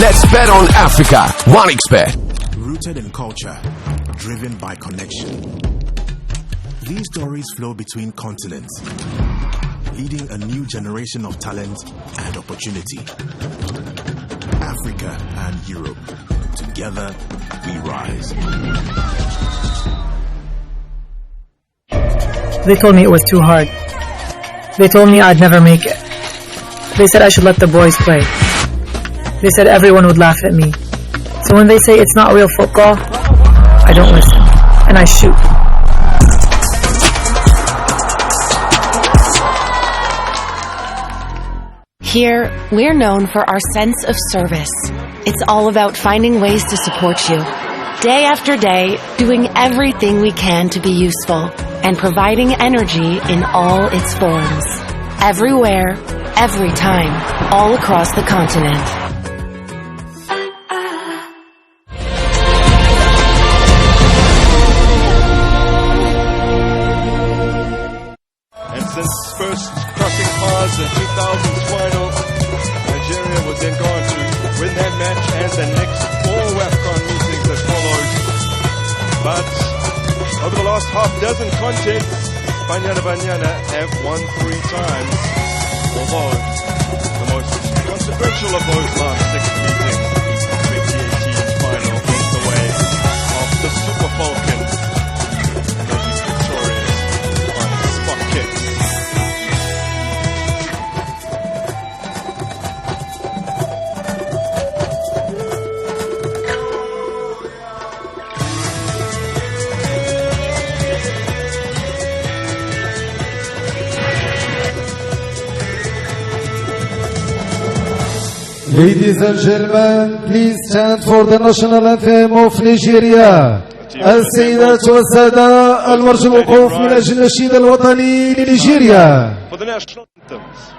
Let's bet on Africa. OneXBet. Rooted in culture, driven by connection. These stories flow between continents, leading a new generation of talent and opportunity. Africa and Europe, together we rise. They told me it was too hard. They told me I'd never make it. They said I should let the boys play. They said everyone would laugh at me. So when they say it's not real football, I don't listen, and I shoot. Here, we're known for our sense of service. It's all about finding ways to support you. Day after day, doing everything we can to be useful and providing energy in all its forms. Everywhere, every time, all across the continent. And since first crossing paths in 2000's final, Nigeria would then go on to win that match and the next 4 WAFCON meetings that followed. But over the last half dozen contests, Banyana have won 3 times. Although the most consequential of those last 6 meetings, the 2018 final, went the way of the Super Falcons. Those victorious on spot kicks. Ladies and gentlemen, please stand for the national anthem of Nigeria. السيدات والسادة المرجو الوقوف من أجل النشيد الوطني لنيجيريا. For the national anthems.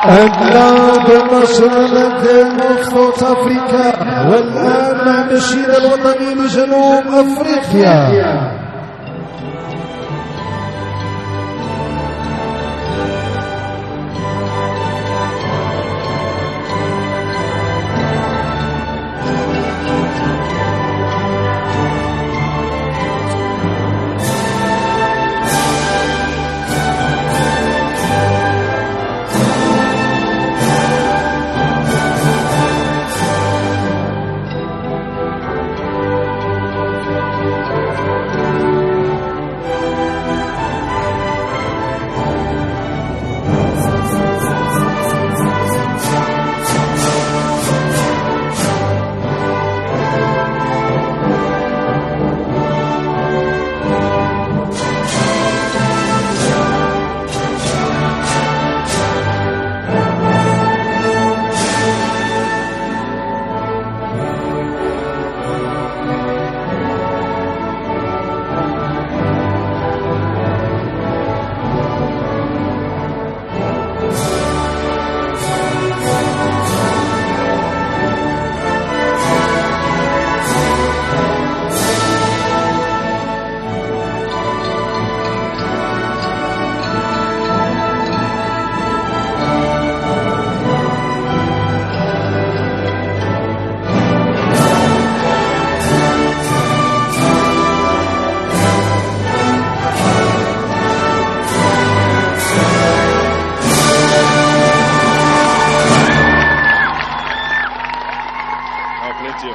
And now the national anthem of South Africa. والآن النشيد الوطني لجنوب أفريقيا.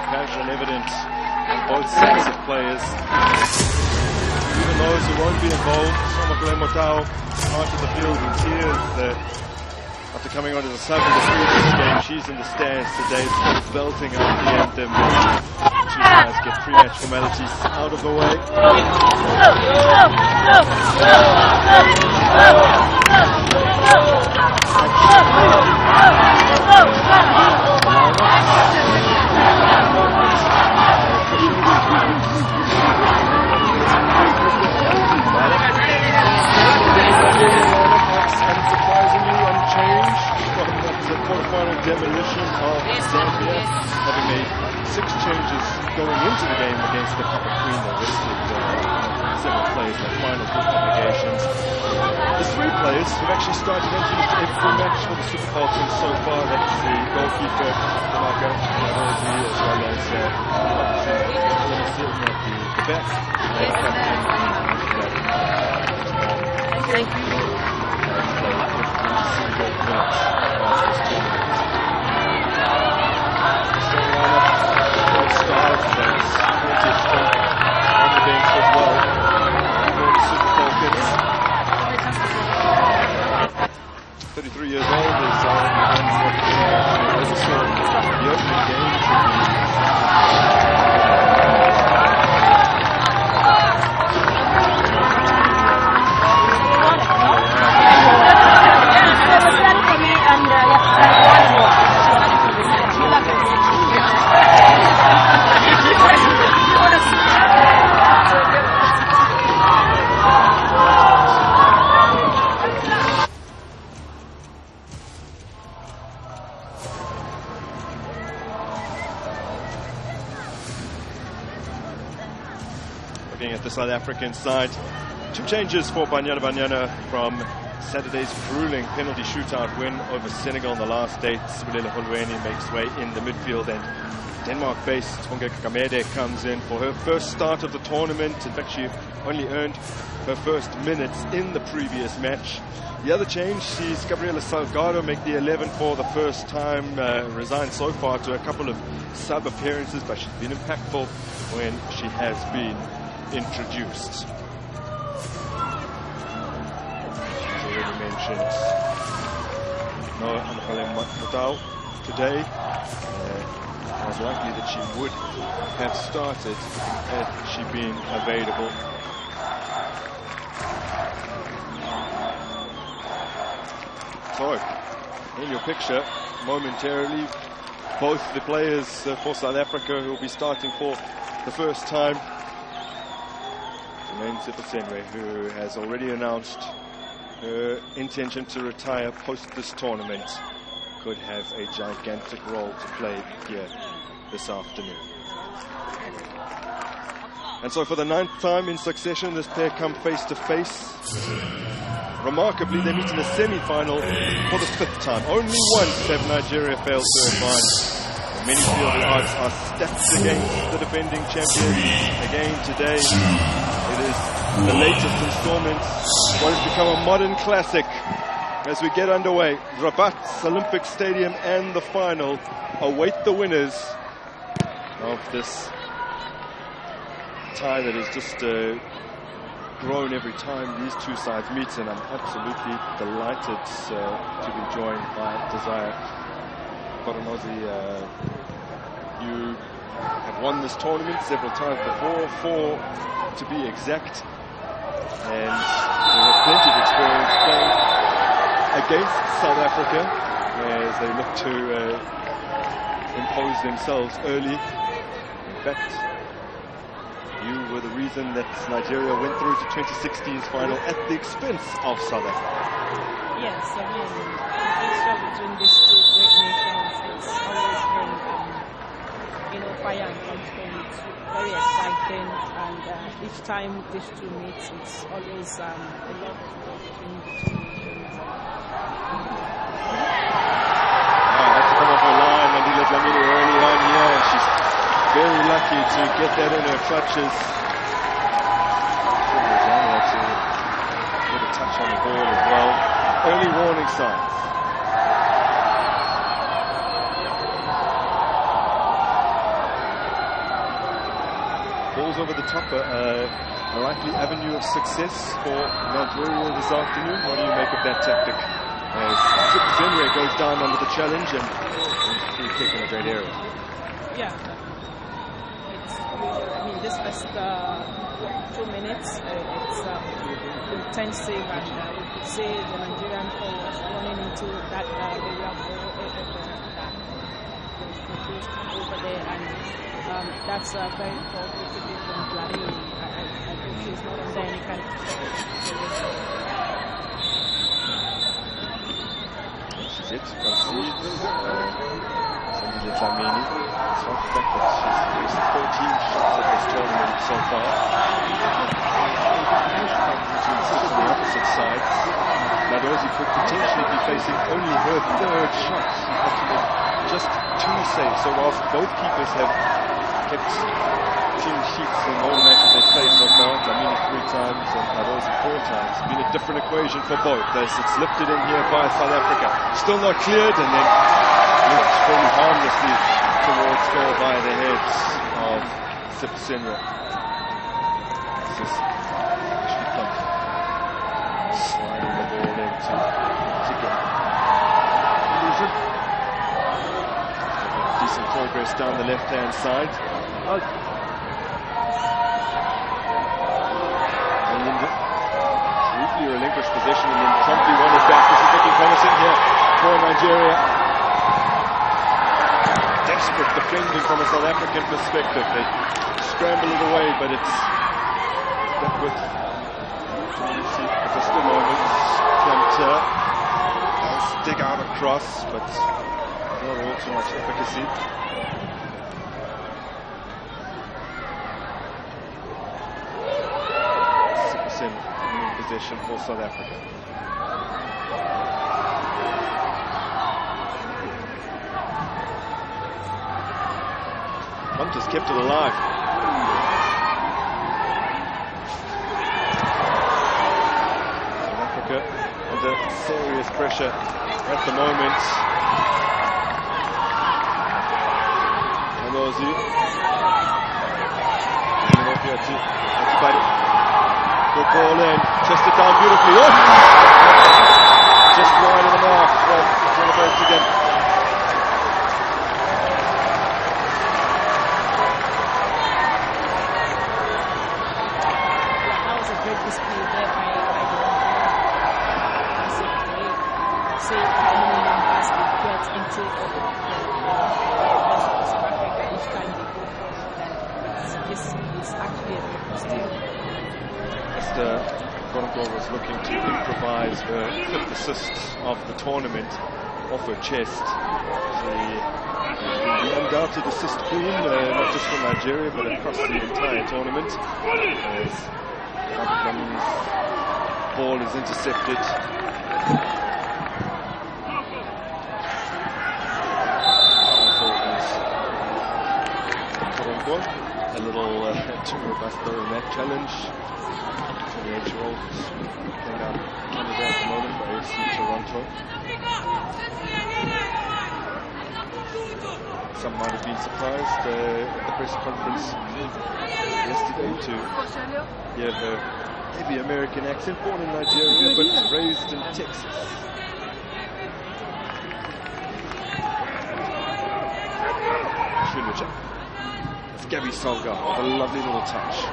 Passion evident on both sets of players. Even those who won't be involved, some of Lemotao out of the field in tears. The After coming on as a sub in the previous game, she's in the stands today, still belting out the anthem. Two guys get pre-match formalities out of the way. Quarterfinal demolition of Zambia, having made 6 changes going into the game against the Copper Queen. They rested several players in the finals with obligations. The 3 players who've actually started and finished every match for the Super Bowl team so far. That's the goalkeeper, Marco, as well as sitting at the back, captain. Thank you. Stars, that's plenty of strength on the bench as well. For the Super Falcons. 33 years old is oversaw the opening game to looking at the South African side. 2 changes for Banyana Banyana from Saturday's grueling penalty shootout win over Senegal on the last day. Sibulele Holweni makes way in the midfield, and Denmark-based Tsonga Kakamede comes in for her first start of the tournament. In fact, she only earned her first minutes in the previous match. The other change sees Gabriela Salgado make the 11 for the first time, resigned so far to a couple of sub appearances, but she's been impactful when she has been introduced. She's already mentioned Noah Anapale today. It was likely that she would have started had she been available. So, in your picture, momentarily, both the players for South Africa who will be starting for the first time. Jermaine Sepesenwe, who has already announced her intention to retire post this tournament, could have a gigantic role to play here this afternoon. And so for the 9th time in succession, this pair come face to face. Remarkably, they meet in the semi-final for the 5th time. Only once have Nigeria failed to advance. Many feel the odds are stacked against the defending champions. Again today, it is the latest installment, what has become a modern classic. As we get underway, Rabat's Olympic Stadium and the final await the winners of this tie that has just grown every time these two sides meet, and I'm absolutely delighted to be joined by Desire Koronozi. You have won this tournament several times before, 4 to be exact, and you have plenty of experience playing against South Africa as they look to impose themselves early. In fact, you were the reason that Nigeria went through to 2016's final at the expense of South Africa. Yes, I mean, the mixture between these two great nations, it's always been, fire and conflict. It's very exciting, and each time these two meet, it's always a lot of love between the two nations. That's come off her line, Mandila Dlamini early on here, and she's very lucky to get that in her clutches. To get a touch on the ball as well. Early warning signs. Balls over the top, a likely avenue of success for Nigeria this afternoon. What do you make of that tactic? as Zenwe goes down under the challenge and free kick in a great area. Yeah. I mean, this first 2 minutes, it's intensive, and we could see the Nigerian forwards running into that area produced over there, and that's a very cooperative from Vladimir. I think he's not under any kind of This is it, concedes. Samija Dlamini, despite the fact that she's faced 13 shots at this tournament so far. On the opposite side, Nadozi could potentially be facing only her third shot. She's had to make just 2 saves, so whilst both keepers have kept clean sheets in all the matches they've played so far, Dlamini 3 times and Nadozi 4 times, it's been a different equation for both as it's lifted in here by South Africa. Still not cleared, and then looked fairly harmlessly towards goal by the heads of Sipsenra. This is Shukla sliding the ball into Tika. Decent progress down the left-hand side. And briefly relinquished possession and then promptly won it back. This is looking promising here for Nigeria. Desperate defending from a South African perspective. They scramble it away, but it's stuck with just a moment. Plumter does dig out across, but not all too much efficacy. In possession for South Africa. Hunters kept it alive. South Africa under serious pressure at the moment. Anozi. Good ball in, chested down beautifully. Oh! Just wide of the mark from Jonathan again. That was a great display there by the see how many numbers they get into South Africa each time they go forward, and this is actually a very positive. Esther Gongo was looking to improvise her 5th assist of the tournament off her chest. She is the undoubted assist queen, not just for Nigeria but across the entire tournament. As Dlamini's ball is intercepted. A little too robust though in that challenge. 28-year-old playing out Canada at the moment for AFC Toronto. Some might have been surprised at the press conference yesterday to hear her heavy American accent, born in Nigeria but raised in Texas. It's Gabby Songa with a lovely little touch.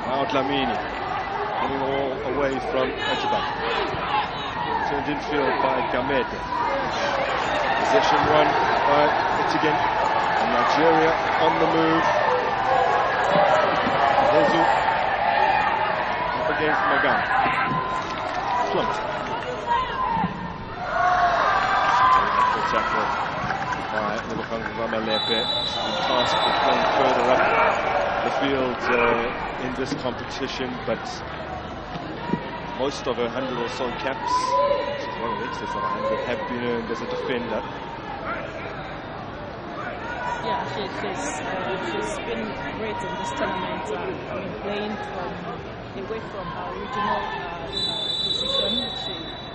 Now Dlamini coming all away from Ajiba. Turned infield by Gamed. Possession won by Etigen. And Nigeria on the move. Hezu up against Magan. Flumped. Tackle by Nulukangu Ramalepe. She's been tasked with playing further up the field in this competition, but most of her 100 or so caps, she's well in excess of 100, have been earned as a defender. Yeah, she's been great in this tournament. Playing away from her original position.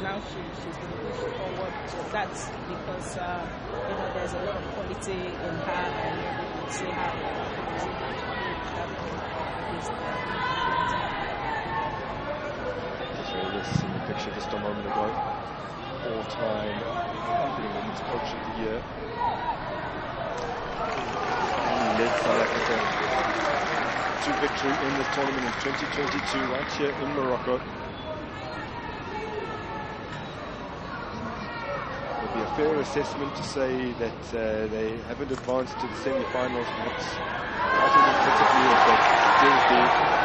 Now she's been pushed forward. So that's because there's a lot of quality in her, and you can see how This in the picture just a moment ago. all-time women's coach of the year. He led South Africa to victory in this tournament in 2022 right here in Morocco. It would be a fair assessment to say that they haven't advanced to the semi-finals, perhaps not even critically as they did the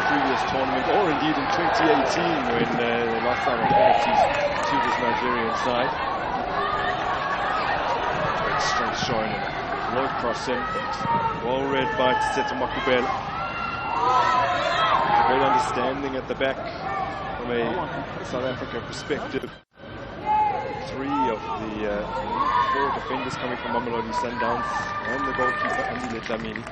previous tournament, or indeed in 2018 when they lost out on penalties to this Nigerian side. Great strength showing in a low cross in, well read by Tseto Makubela. Great understanding at the back from a South Africa perspective. 3 of the 4 defenders coming from Mamelodi Sundowns and the goalkeeper Andile Dlamini.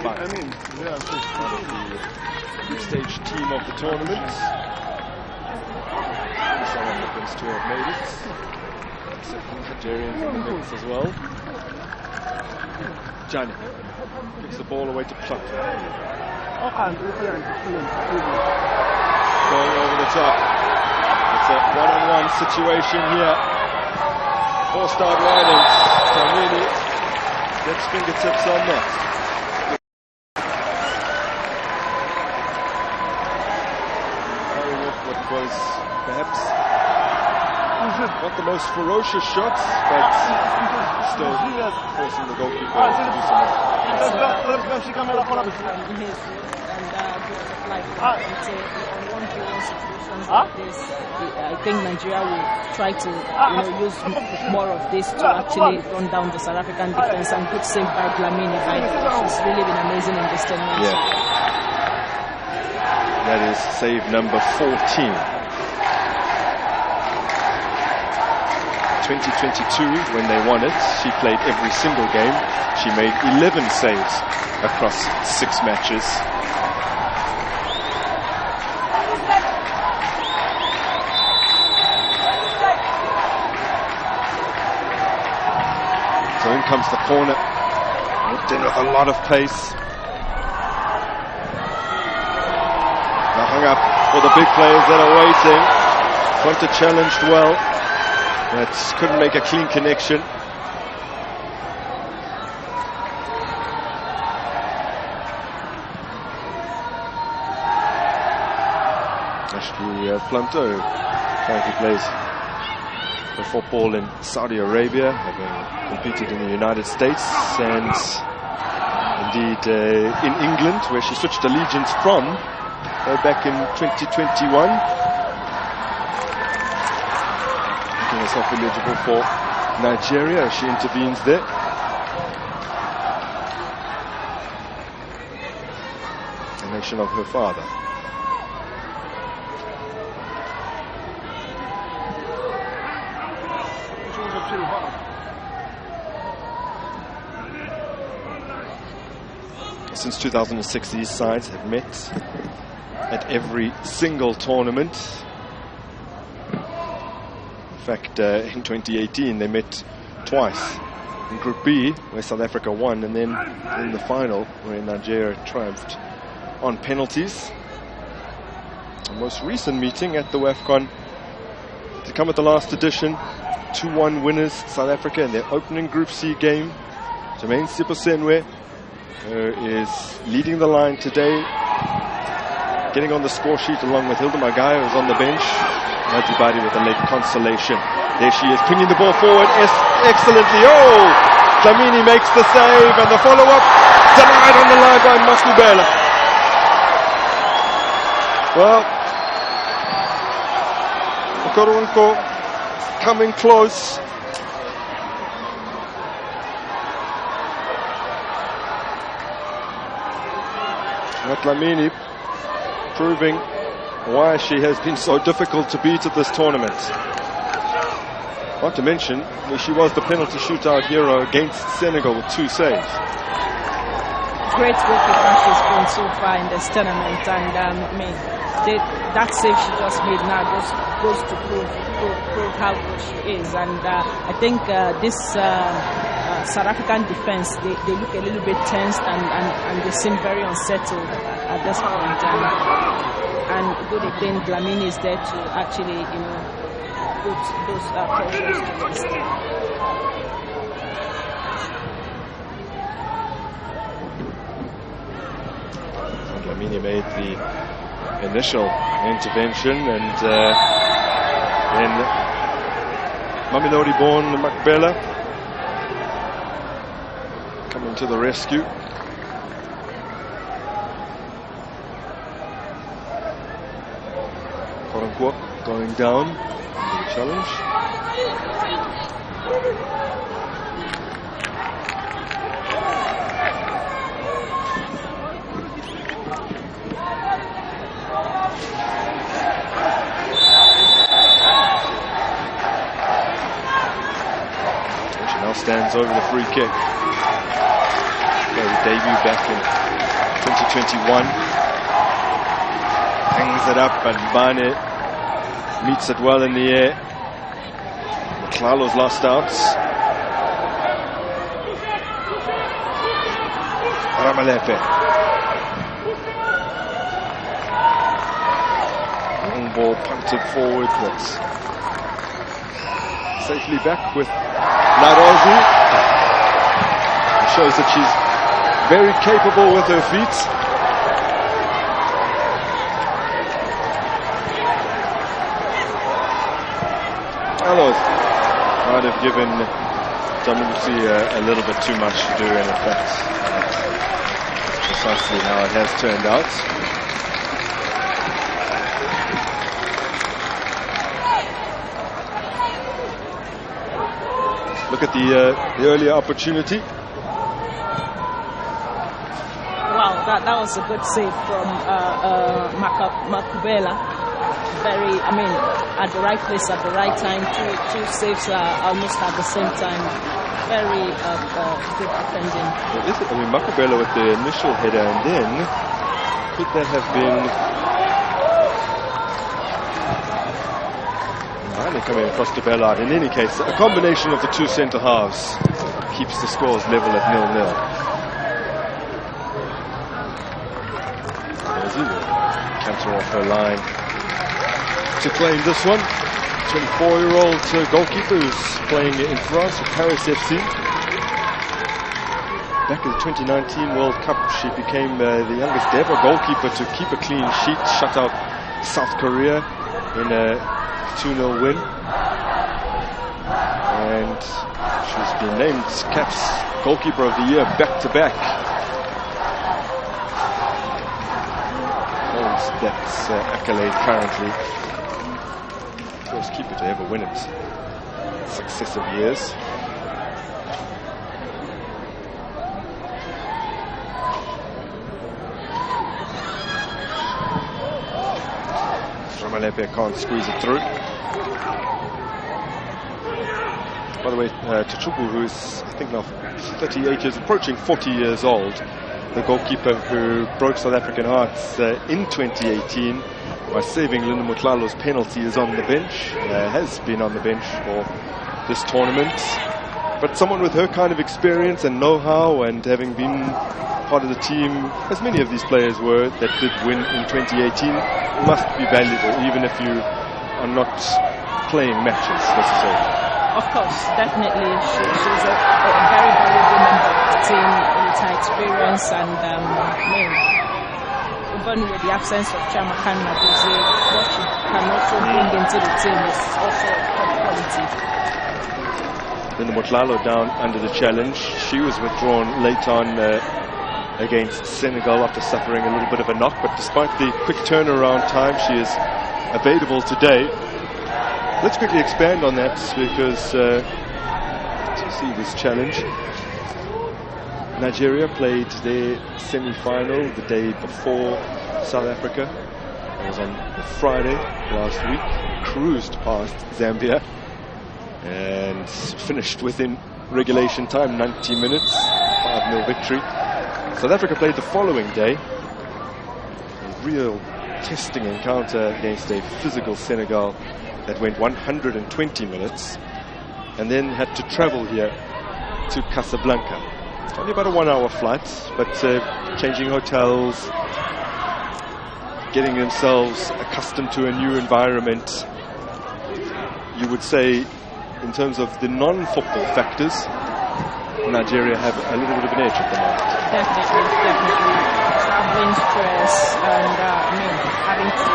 But out of the group stage team of the tournament, 3 South Africans to have made it, except for Nigerians in the mix as well. Jani gives the ball away to Plum. Going over the top. It's a one-on-one situation here. Forced out riding. Dlamini gets fingertips on that. What was perhaps not the most ferocious shots, but still forcing the goalkeeper to do something. I think Nigeria will try to use more of this to actually run down the South African defense, and good save by Dlamini. She's really been amazing in this tournament. Yeah. That is save number 14. 2022, when they won it, she played every single game. She made 11 saves across 6 matches. So in comes the corner. Looked in with a lot of pace. Now hung up for the big players that are waiting. Conte challenged well. But couldn't make a clean connection. Ashley Planto currently plays for football in Saudi Arabia, having competed in the United States and indeed in England, where she switched allegiance from back in 2021. Making herself eligible for Nigeria as she intervenes there. The nation of her father. Since 2006, these sides have met at every single tournament. In fact, in 2018, they met twice. In Group B, where South Africa won, and then in the final, where Nigeria triumphed on penalties. The most recent meeting at the WAFCON to come at the last edition. 2-1 winners, South Africa, in their opening Group C game. Jermaine Siposenwe is leading the line today, getting on the score sheet along with Hilda Magaya, who's on the bench. Majibadi with a leg consolation. There she is, pinging the ball forward excellently. Oh! Dlamini makes the save, and the follow-up denied on the line by Makubela. Well, Okoronko coming close. Dlamini proving why she has been so difficult to beat at this tournament. Not to mention, she was the penalty shootout hero against Senegal with 2 saves. Great goalkeeper she's been so far in this tournament, and that save she just made now just goes to prove how good she is. And I think this South African defense, they look a little bit tensed, and they seem very unsettled at this point. And good thing Dlamini is there to actually, put those pressures to rest. Dlamini made the initial intervention, and then Mamelodi-born Makbela coming to the rescue. Korankwo going down into the challenge. She now stands over the free kick. The debut back in 2021. Hangs it up, and Bane meets it well in the air. Klalo's lost out. Ramalepe. Long ball punted forward, but safely back with Narozi. It shows that she's very capable with her feet. Alos might have given Jamusi a little bit too much to do, and in fact, precisely how it has turned out. Look at the earlier opportunity. Wow, that was a good save from Makubela. Very, at the right place at the right time. Two saves almost at the same time. Very good defending. Makubela with the initial header, and then could that have been coming across to Bellard? In any case, a combination of the two centre halves keeps the scores level at 0-0. Cantor off her line to claim this one. 24-year-old goalkeeper who's playing in France for Paris FC. Back in the 2019 World Cup, she became the youngest ever goalkeeper to keep a clean sheet, shut out South Korea in a 2-0 win. And she's been named CAF's Goalkeeper of the Year back-to-back. Holds that accolade currently. First keeper to ever win it. Successive years. Ramalepe can't squeeze it through. By the way, Tuchubu, who is, I think, now 38 years, approaching 40 years old, the goalkeeper who broke South African hearts in 2018 by saving Linda Mutlalo's penalty, is on the bench, has been on the bench for this tournament. But someone with her kind of experience and know-how, and having been part of the team, as many of these players were, that did win in 2018, must be valuable, even if you are not playing matches necessarily. Of course, definitely. She's a very valuable member of the team with her experience, and even with the absence of Chamakan Nabuzi, what she can also bring into the team is also top quality. Linda Mutlalo down under the challenge. She was withdrawn late on against Senegal after suffering a little bit of a knock, but despite the quick turnaround time, she is available today. Let's quickly expand on that, because to see this challenge, Nigeria played their semi-final the day before South Africa. It was on Friday last week. Cruised past Zambia and finished within regulation time, 90 minutes, 5-0 victory. South Africa played the following day, a real testing encounter against a physical Senegal that went 120 minutes, and then had to travel here to Casablanca. Only about a 1-hour flight, but changing hotels, getting themselves accustomed to a new environment. You would say, in terms of the non-football factors, Nigeria have a little bit of an edge at the moment. Definitely. Traveling stress and having to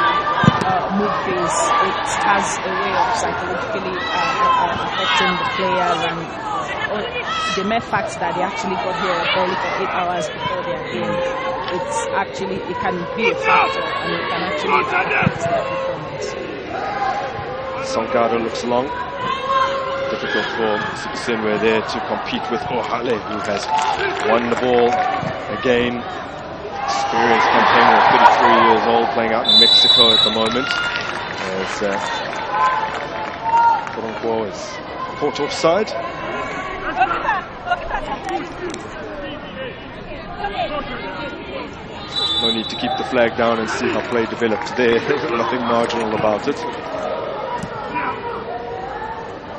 move pace, it has a way of psychologically affecting the players, and the mere fact that they actually got here only for 8 hours before their game, it can be a factor, and it can actually affect their performance. Salgado looks long. Difficult for Sibusenwe there to compete with Ohale, who has won the ball again. Experienced campaigner, 33 years old, playing out in Mexico at the moment. As Koronko is caught offside. No need to keep the flag down and see how play developed there. Nothing marginal about it.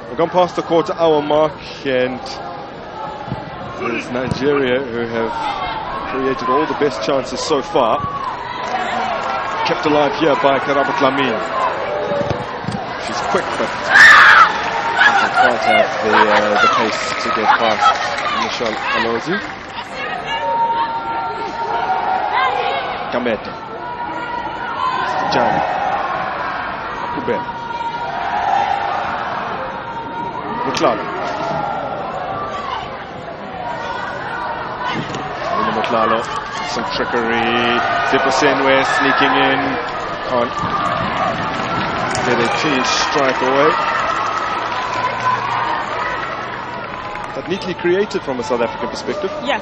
We've gone past the quarter-hour mark, and there's Nigeria, who have created all the best chances so far. Kept alive here by Karabat Lamin. She's quick, but doesn't quite have the pace to get past Michelle Alozi. Kamete. Jan. Kuben. Mutlalo. Mutlalo, some trickery. Sibusenwe sneaking in. Can't get a clean strike away. But neatly created from a South African perspective. Yeah,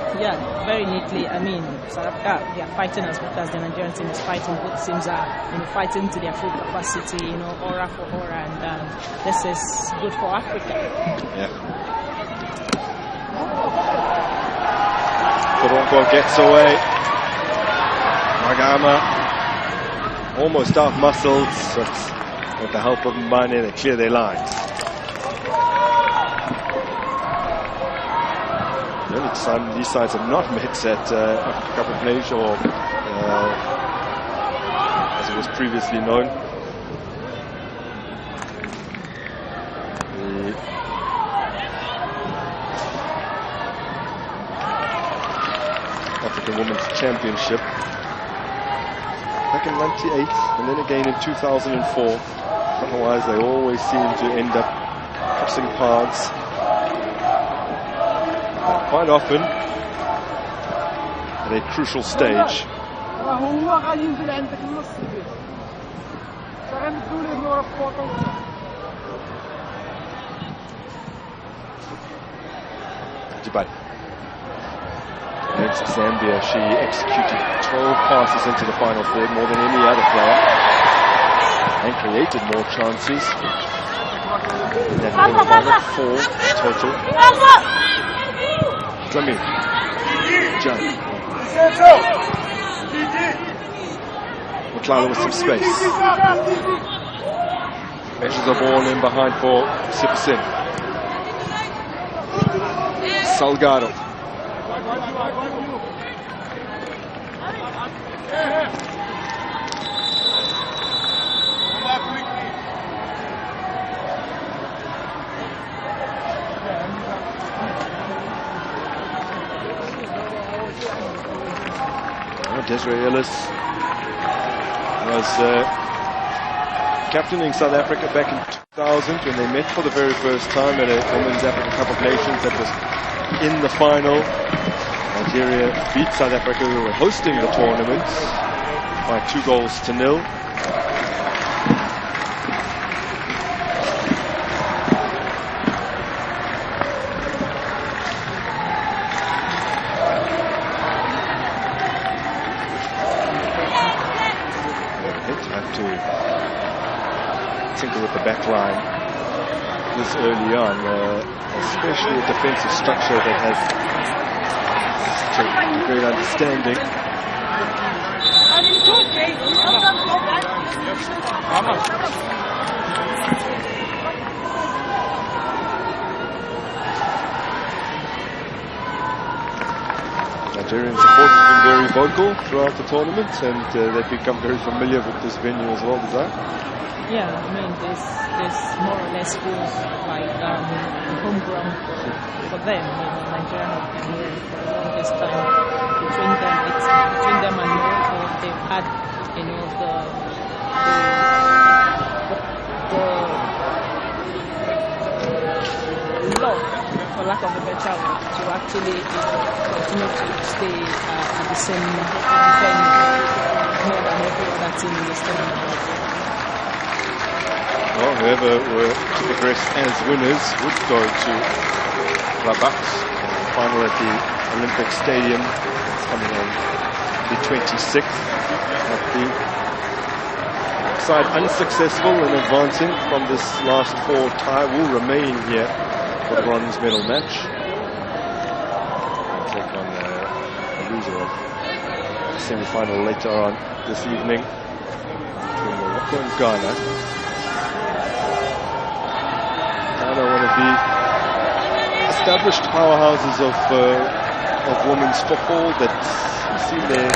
very neatly. I mean, South Africa, they are fighting as much as the Nigerian team is fighting. Both teams are fighting to their full capacity, aura for aura, and this is good for Africa. Yeah. Koronko gets away. Magama almost out-muscled, but with the help of Mbane, they clear their lines. The only time these sides have not met at Africa Cup of Nations, or as it was previously known. The African Women's Championship back in '98, and then again in 2004. Otherwise, they always seem to end up crossing paths. Quite often at a crucial stage. Jibali. Against Zambia, she executed 12 passes into the final third, more than any other player, and created more chances. That final 4 total. Jamil. Jan. Mutlalo with some space. Measures the ball in behind for Sibusenwe. Salgado. Desiree Ellis was captaining South Africa back in 2000 when they met for the very first time at a Women's Africa Cup of Nations that was in the final. Nigeria beat South Africa, who were hosting the tournament, by 2-0. With the back line this early on, especially a defensive structure that has such a great understanding. Nigerian support has been very vocal throughout the tournament, and they've become very familiar with this venue as well, Desire. Yeah, I mean, this more or less feels like home ground for them. Nigeria have been here for the longest time. Between them and Morocco, they've had, the love, for lack of a better word, to actually continue to stay at the same venue more than every other team in this tournament. Well, whoever were to progress as winners would go to Rabat, final at the Olympic Stadium. It's coming on the 26th. The side unsuccessful in advancing from this last 4 tie will remain here for the bronze medal match. Take on a loser of the semi-final later on this evening between Morocco and Ghana. One of the established powerhouses of women's football that you see they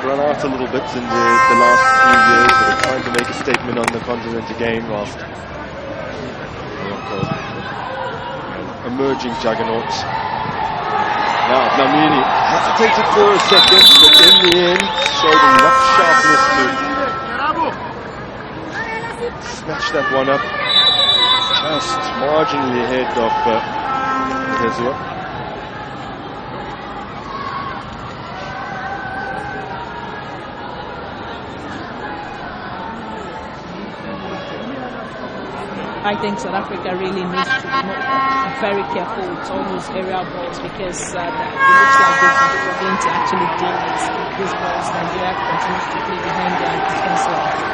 run out a little bit in the last few years, but are trying to make a statement on the continent again, whilst emerging juggernauts. Now Dlamini hesitated for a second, but in the end showed enough sharpness to snatch that one up, just marginally ahead of Hezua. I think South Africa really needs to be very careful with all those aerial balls, because it looks like they're going to actually deal with these balls. Nigeria continues to play behind their defense line.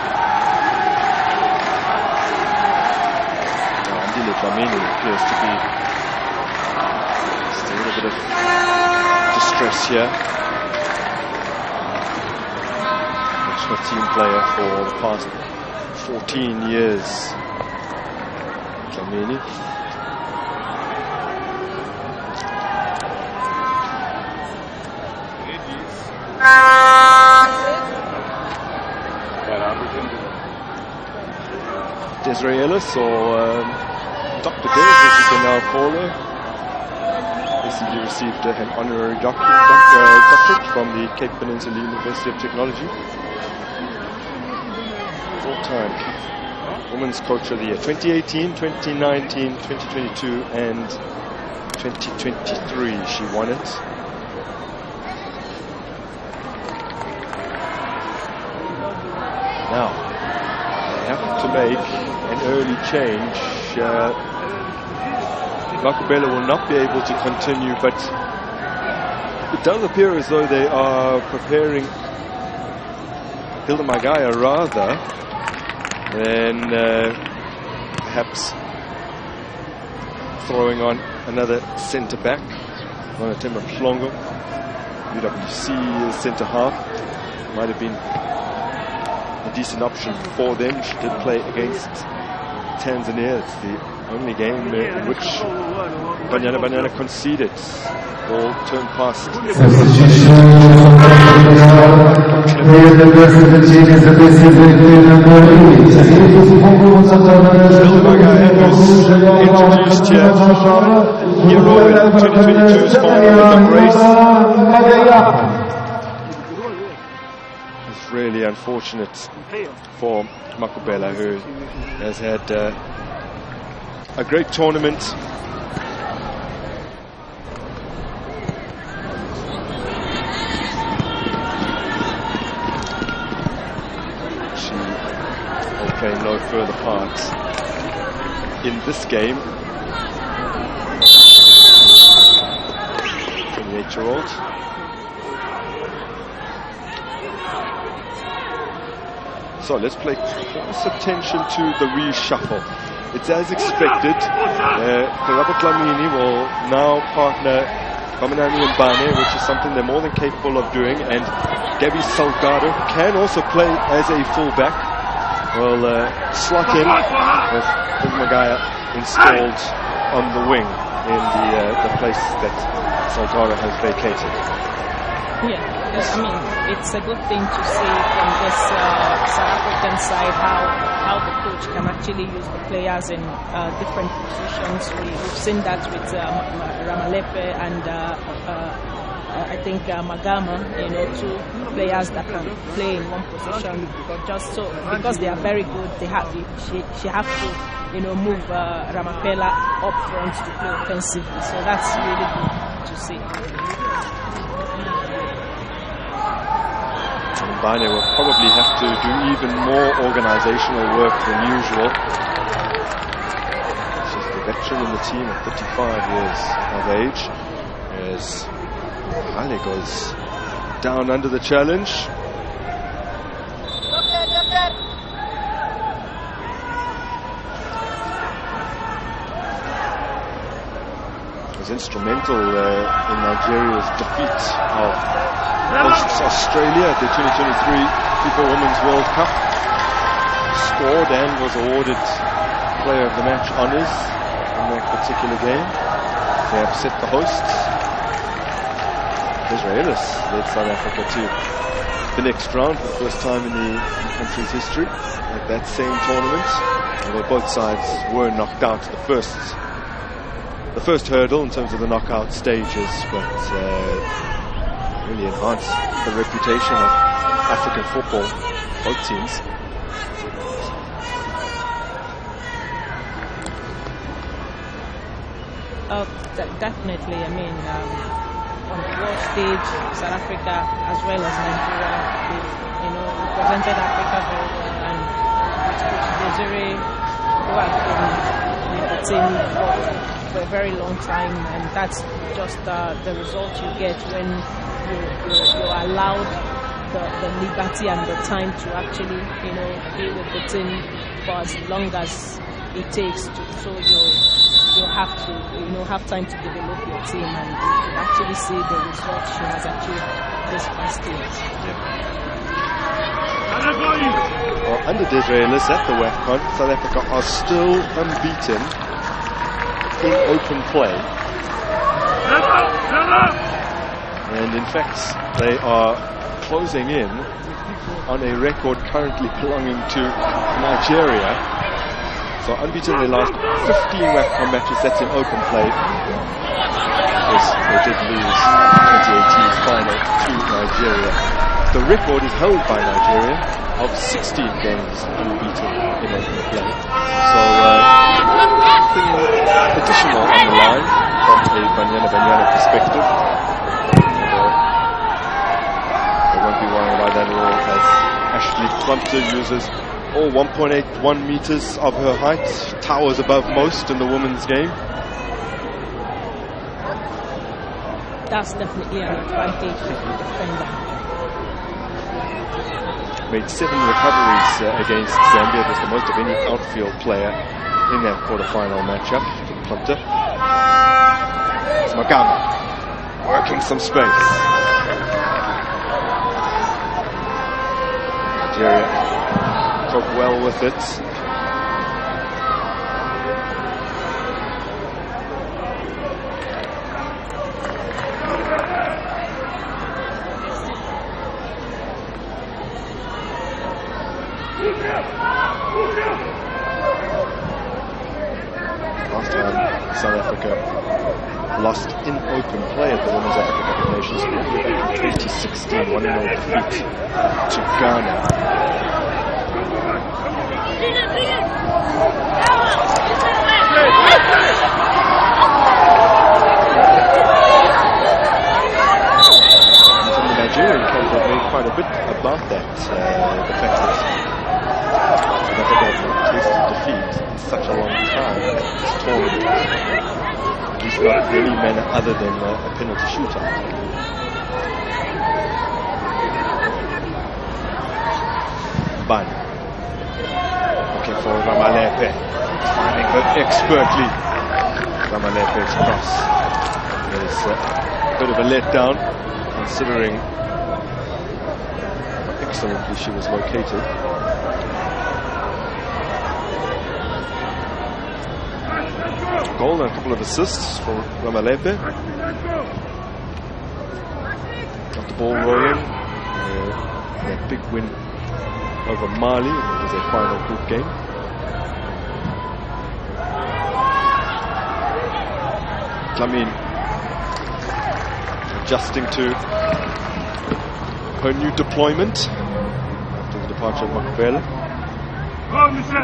Dlamini appears to be still a little bit of distress here. National team player for the past 14 years. Dlamini. Desiree Ellis, or Dr. Des, as you can now call her. Recently received an honorary doctorate from the Cape Peninsula University of Technology. Full-time Women's Coach of the Year, 2018, 2019, 2022, and 2023. She won it. Now, they have to make an early change. Makubela will not be able to continue, but it does appear as though they are preparing Hilda Magaya rather than perhaps throwing on another centre back. Monatema Mhlongo, UWC centre half, might have been a decent option for them. She did play against Tanzania. It's the only game in which Banyana conceded. Ball turned past. Introduced here, hero in 2022's final race. It's really unfortunate for Makubela, who has had a great tournament. She will play no further part in this game. 28-year-old. So let's pay close attention to the reshuffle. It's as expected. Robert Dlamini will now partner Bamanani and Bane, which is something they're more than capable of doing. And Gabby Salgado can also play as a fullback. Will slot in with Magaya installed on the wing in the place that Soltara has vacated. Yeah, I mean, it's a good thing to see from this South African side how the coach can actually use the players in different positions. We've seen that with Ramalepe and I think Magama, two players that can play in one position, but just so because they are very good, she have to move Ramapela up front to play offensively. So that's really good to see. Mbane will probably have to do even more organizational work than usual. She's the veteran in the team at 35 years of age. As Hale goes down under the challenge. Was instrumental in Nigeria's defeat of hosts Australia at the 2023 FIFA Women's World Cup. Scored and was awarded Player of the Match honours in that particular game. They upset the hosts. Israelis led South Africa to the next round for the first time in the country's history at that same tournament. Although both sides were knocked out at the first hurdle in terms of the knockout stages, but really enhanced the reputation of African football, both teams. Definitely, I mean, on the world stage, South Africa as well as Nigeria, represented Africa very well, and Coach Desiree, who has been with the team for a very long time, and that's just the result you get when you're allowed the liberty and the time to actually be with the team for as long as it takes to, so you have to have time to develop your team, and you can actually see the results she has achieved this past year. Well, under Desiree Ellis at the WAFCON, South Africa are still unbeaten in open play. And in fact, they are closing in on a record currently belonging to Nigeria. So unbeaten in their last 15 WAFCON matches, that's in open play. Because they did lose 2018's final to Nigeria. The record is held by Nigeria of 16 games unbeaten in open play. So something additional on the line from a Banyana perspective. They won't be worrying about that at all, as Ashley Plumter uses all 1.81 meters of her height, towers above most in the women's game. That's definitely an advantage for the defender. Made 7 recoveries against Zambia. It was the most of any outfield player in that quarter-final matchup for Plumter. It's Magama working some space. Nigeria cope well with it. Last time South Africa lost in open play at the Women's Africa Cup of Nations back in 2016, 1-0 defeat to Ghana. From the Nigerian camp, they've made quite a bit about that. The fact that South Africa have tasted defeat in such a long time in this tournament. At least not in any manner other than a penalty shootout. Ban. Looking for Ramalepe. Finding her expertly. Ramalepe's cross is a bit of a letdown, considering how excellently she was located. Goal and a couple of assists for Ramalepe. ball rolling. That big win over Mali. It was a final group game. Tlamin adjusting to her new deployment after the departure of Makbel.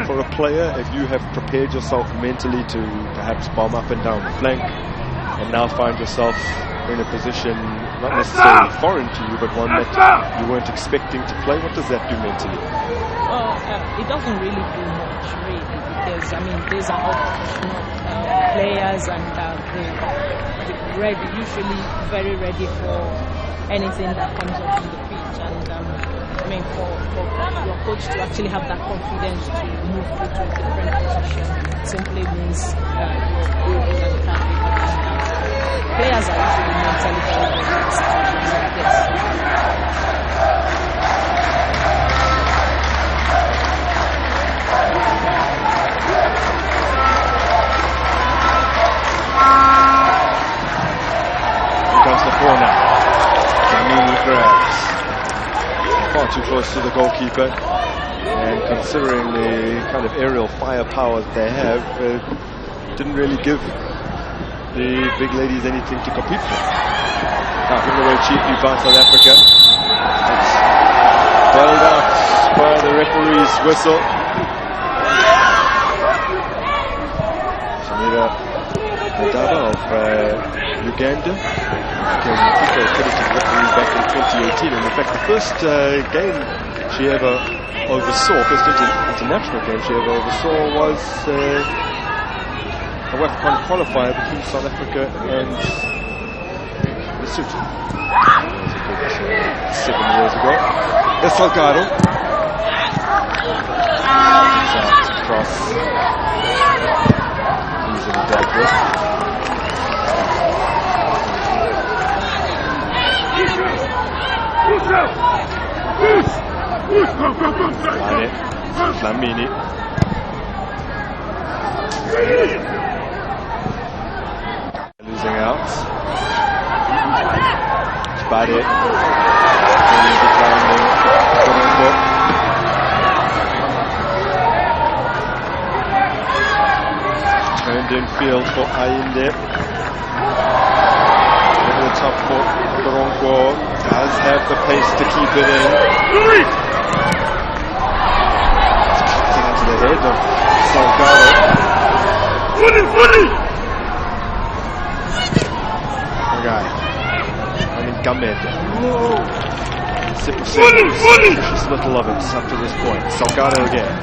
For a player, if you have prepared yourself mentally to perhaps bomb up and down the flank and now find yourself in a position not necessarily foreign to you but one that you weren't expecting to play, what does that do mentally? Well, it doesn't really do much, really, because I mean these are all professional players and they're ready, usually very ready for anything that comes up on the pitch. And I mean for your coach to actually have that confidence to move through to a different position simply means you're good and capable. Players are usually mentally very good in situations like this. Here comes the corner. Jamini grabs. Far too close to the goalkeeper. And considering the kind of aerial firepower that they have, didn't really give the big ladies anything to compete for. Now given away cheaply by South Africa. It's bailed out by the referee's whistle. Shamira Ndaba of Uganda came credited to the referee back in 2018. And in fact, the first game she ever oversaw, first international game she ever oversaw was a WAFCON qualifier between South Africa and Lesotho. That was a good 7 years ago. There's Salgado. Cross. Easily dealt with. Flamini. Losing out. Spade. Turned in field for Ainde. Over the top for Toronko. Does have the pace to keep it in. Into the head of Salgado. Okay. I mean, Gamed. Precious little of it up to this point. Salgado again.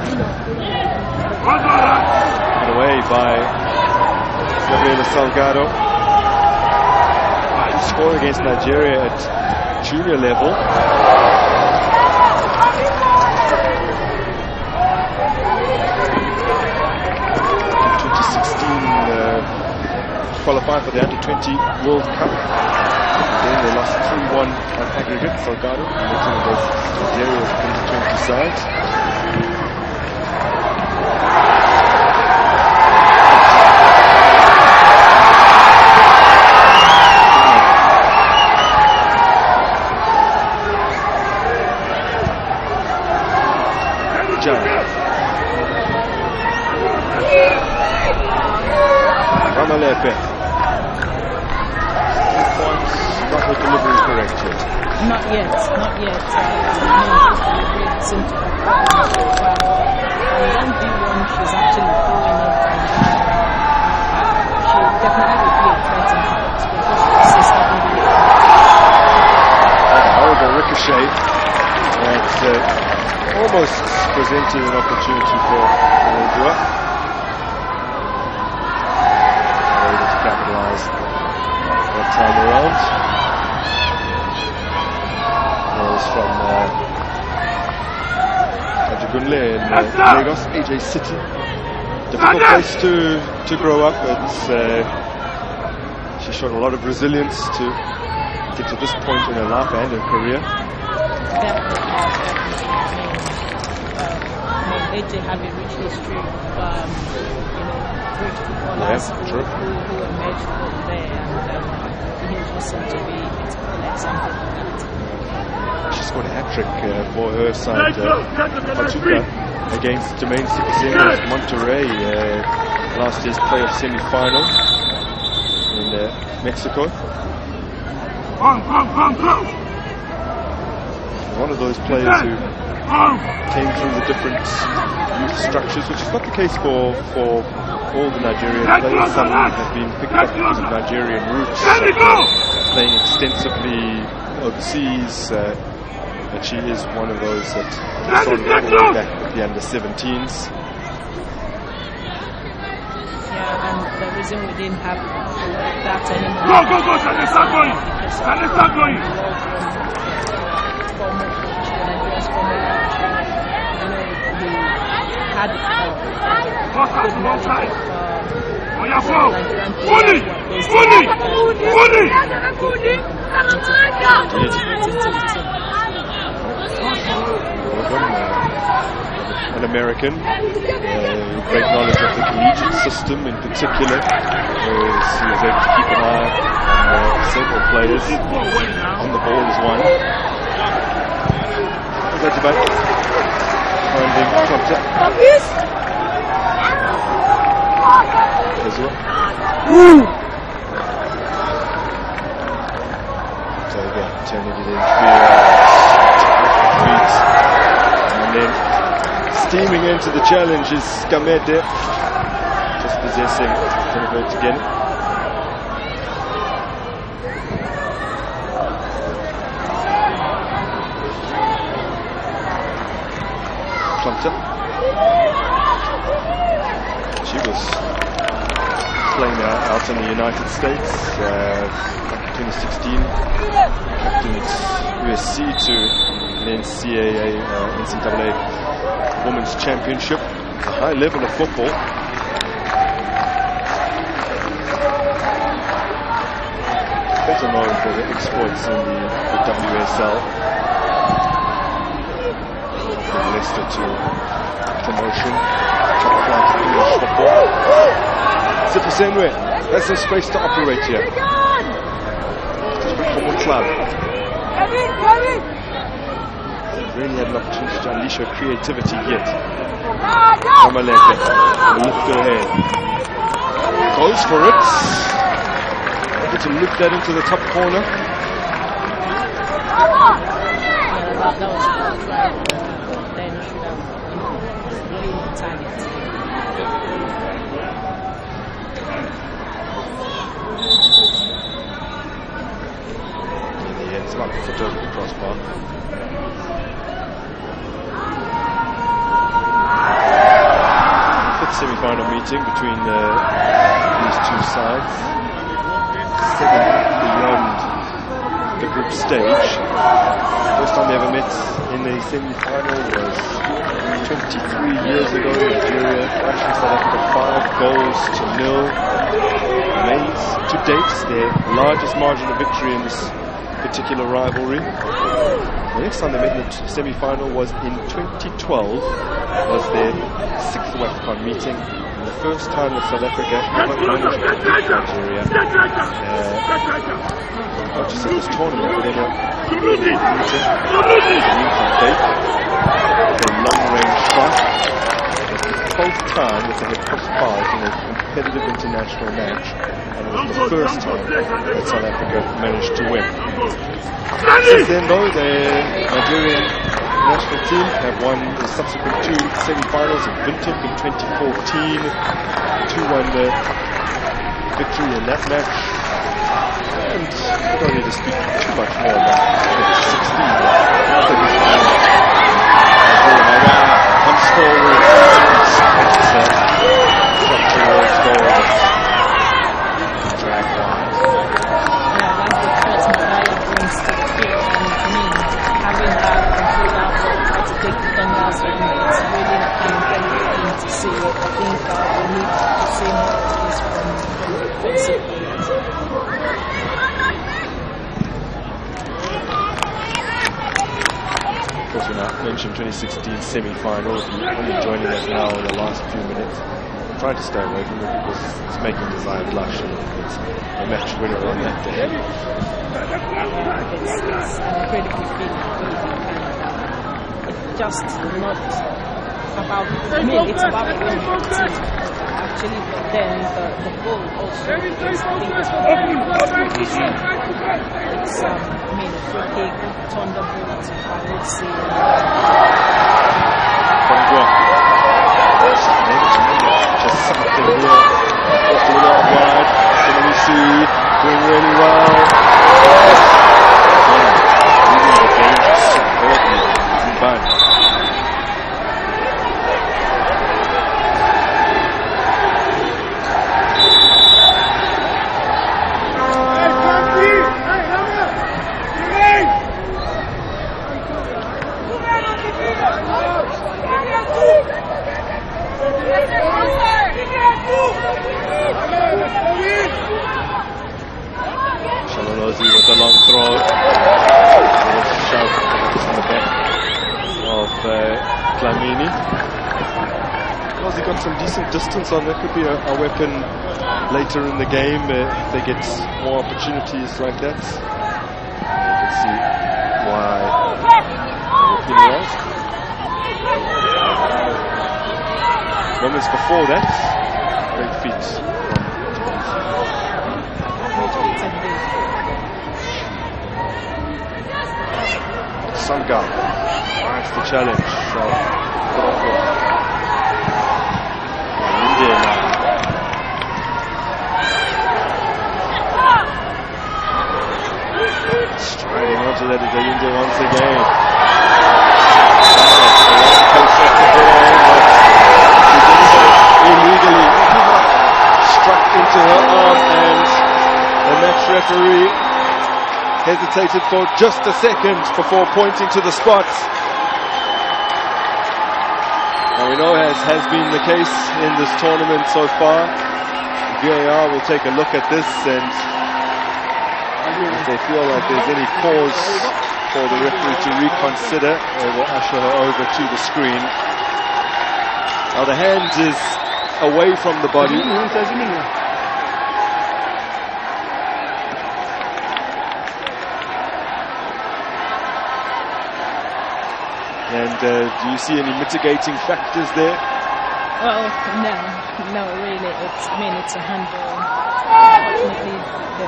Put away by Gabriela Salgado. Score against Nigeria at junior level. Qualified for the Under-20 World Cup. Then they lost 3-1 on aggregate. Salgado making against Nigeria's Under-20 side. Ramalepe. Not her delivery correct yet. Not yet. Delivery seemed to have gotten so far. On 1v1, she's actually pulling it and she definitely would be a threat in the box, but just consistently. Horrible ricochet that almost presented an opportunity for Dua. Capitalize that time around. Balls from Ajagunle in Lagos, AJ City. Difficult place to grow up, but she showed a lot of resilience to get to this point in her life and her career. AJ have a rich history of great football footballers true. who were made there, and he just seemed to be an example of that. She scored a hat-trick for her side, Pachuca, against Jermaine Sipisengo's Monterrey, last year's playoff semi-final in Mexico. One of those players who came through the different youth structures, which is not the case for all the Nigerian players. Some have been picked up because of Nigerian roots, playing extensively overseas. But she is one of those that started all the way back with the under-17s. Yeah, and the reason we didn't have that anymore because Nigeria's former coach, an American, great knowledge of the collegiate system in particular, whereas he was able to keep an eye on several players. On the ball is one. That's about finding contact. So again, turning it in feet, and then steaming into the challenge is Gamete, just possessing Tenebert again. Plumter. She was playing out in the United States back in 2016, captain at USC to an NCAA Women's Championship. It's a high level of football. Better known for the exploits in the WSL. From Leicester to promotion, top flight of English football. Sipisenwe has some space to operate here. Football club. Really had an opportunity to unleash her creativity yet. Ramaleke lift her head. Goes for it. Able to lift that into the top corner. that was right. Then should have really target. It's like a foot over the crossbar. Fifth semi-final meeting between these two sides. Seventh beyond the group stage. First time they ever met in the semi-final was 23 years ago. Nigeria thrashing South Africa 5-0. Remains to date their largest margin of victory in this particular rivalry. The next time they met in the semi-final was in 2012. Was their 6th WAFCON meeting, and the first time that South Africa ever managed to beat Nigeria. Not just in this tournament, but in a meeting. A long-range shot. The 12th time that they had crossed paths in a competitive international match, and it was the first time that South Africa managed to win. Since then, though, the Nigerian national team have won the subsequent two semi-finals in Windhoek in 2014, 2-1 victory in that match, and we don't need to speak too much more about 2016 semi-final. Comes forward, shot towards goal, drag wide. That's the threat Mariah brings to the field, and to me, having that control out ball, try to take defenders, and it's really an incredible thing to see. I think we need to see more of this from defensive players. Of course, when I mentioned 2016 semi-final, if you're only joining us now in the last few minutes, trying to stay away from it because it's making Desire blush, and it's a match winner on that day. It's an incredible feat, and it's just not about, I mean, it's about the winning of the team, actually, but then the goal also is, I think, it's I mean, a free kick, thunderbolt, I would say. Just something here, just a little wide. Can doing really well. Leading the game superbly. Bang. With the long throw, shove in the back of Dlamini. Because he got some decent distance on, that could be a weapon later in the game if they get more opportunities like that. You can see why they're looking well. Moments before that, great feet. Sanga finds the challenge. So, India now. Striding onto that is India once again. Illegally struck into her arm, and the match referee hesitated for just a second before pointing to the spot. Now we know, as has been the case in this tournament so far, VAR will take a look at this, and if they feel like there's any cause for the referee to reconsider, they will usher her over to the screen. Now the hand is away from the body. And do you see any mitigating factors there? Well, no, really. It's a handball. Unfortunately, the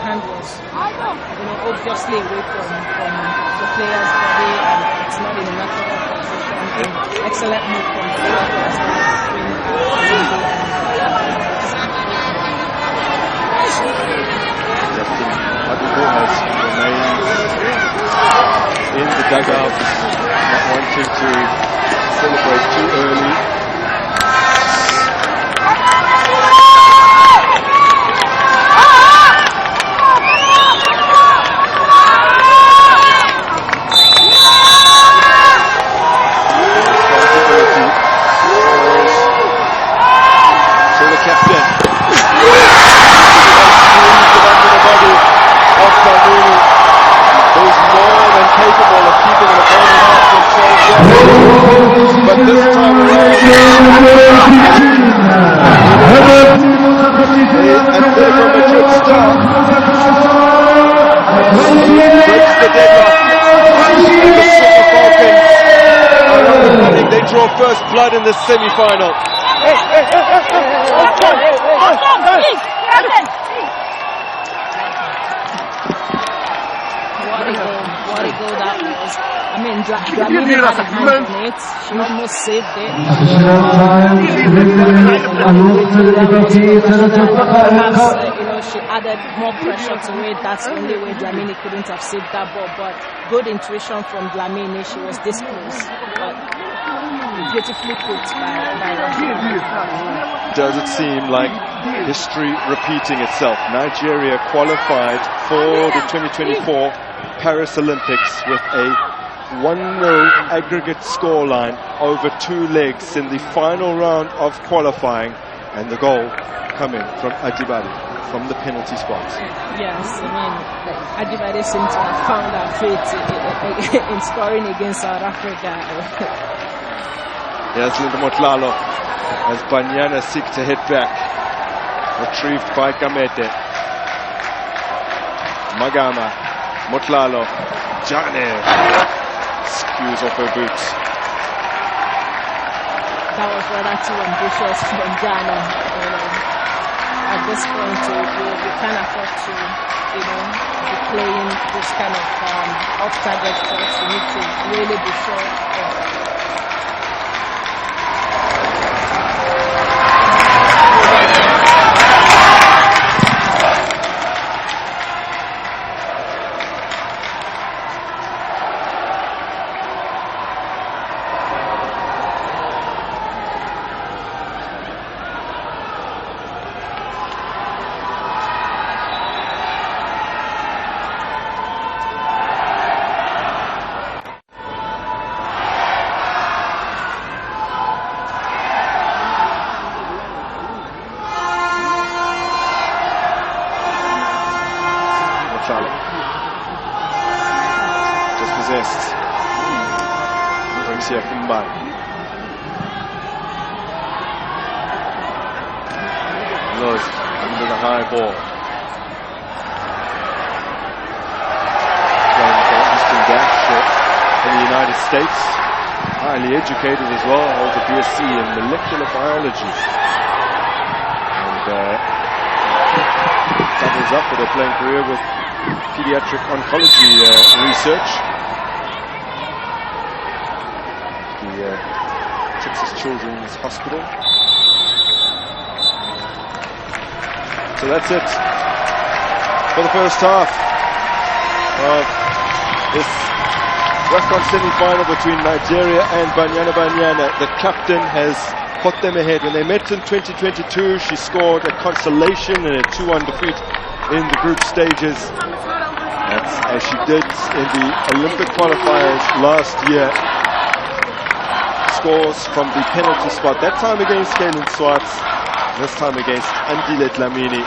hand was, obviously away from the player's body, and it's not in a natural position. Excellent move from the players Captain Abibo has remained in the dugout, not wanting to celebrate too early. First blood in the semi-final. What a goal that was. I mean, Dlamini had a hand on it. She almost saved it. Perhaps, she added more pressure to it. That's the only way Dlamini couldn't have saved that ball. But good intuition from Dlamini. She was this close. But beautifully put by Russia. Does it seem like history repeating itself? Nigeria qualified for the 2024 Paris Olympics with a 1-0 aggregate scoreline over 2 legs in the final round of qualifying, and the goal coming from Adibadi from the penalty spot. Yes, I mean, Adibadi seems to have found her fate in scoring against South Africa. Here's Linda Motlalo as Banyana seek to hit back. Retrieved by Gamete. Magama. Motlalo. Jane. Skews off her boots. That was rather too ambitious from Jana. At this point, we can't afford to, be playing this kind of off-target shots. We need to really be sure of under the high ball. Playing for Eastern Dash in the United States. Highly educated as well, holds a BSc in molecular biology. And doubles up with a playing career with pediatric oncology research. The Texas Children's Hospital. So that's it for the first half of this WAFCON semi-final between Nigeria and Banyana. The captain has put them ahead. When they met in 2022, she scored a consolation and a 2-1 defeat in the group stages. That's as she did in the Olympic qualifiers last year. Scores from the penalty spot, that time against Kaylin Swartz, this time against Andile Dlamini,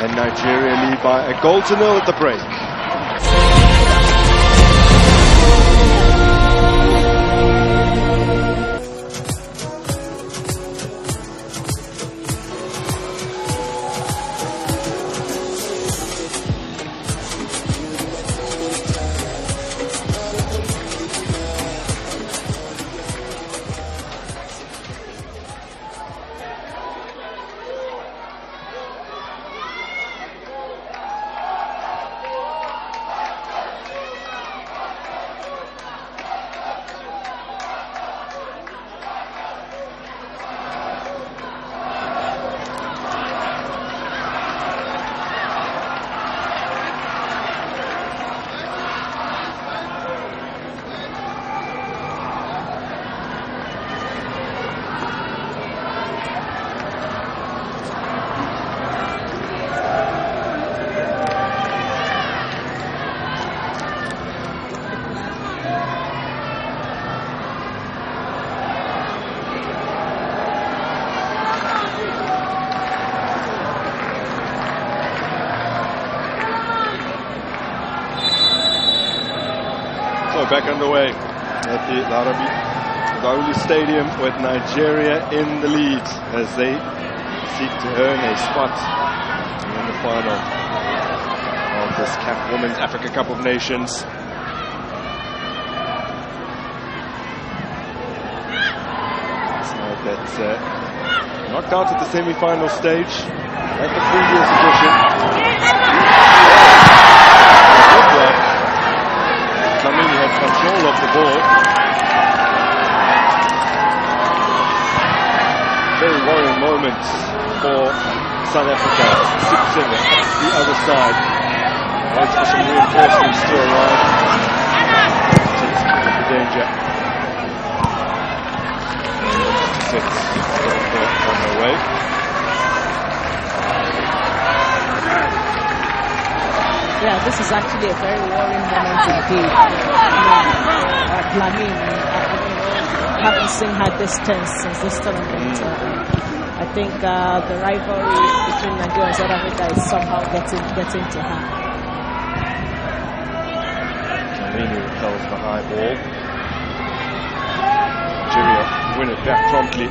and Nigeria lead by a 0-0 at the break. Back underway at the Dauli Stadium with Nigeria in the lead as they seek to earn a spot in the final of this CAF Women's Africa Cup of Nations. Side that knocked out at the semi-final stage at the previous edition. Dlamini had control of the ball. Very worrying moment for South Africa. Simpson the other side. Waits for some reinforcements to arrive. Takes the danger. Sits on her way. Yeah, this is actually a very worrying moment indeed. Dlamini, I haven't seen her distance since this tournament. I think the rivalry between Nigeria and South Africa is somehow getting to her. Dlamini repels the high ball. Nigeria win it back promptly.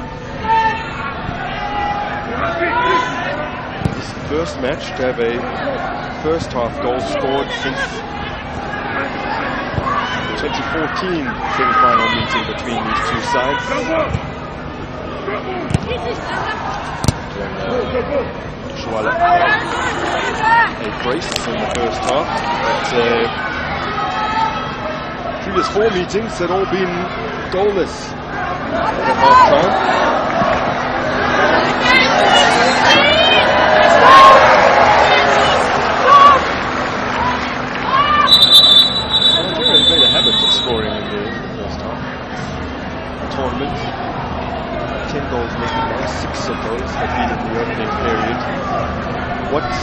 This is the first match to have a first half goal scored since the 2014 semi-final meeting between these two sides. Shuala a brace in the first half, but previous 4 meetings had all been goalless at half time. Nigeria made a habit of scoring in the first half. The tournament, 10 goals making now, 6 of those have been in the opening period. What is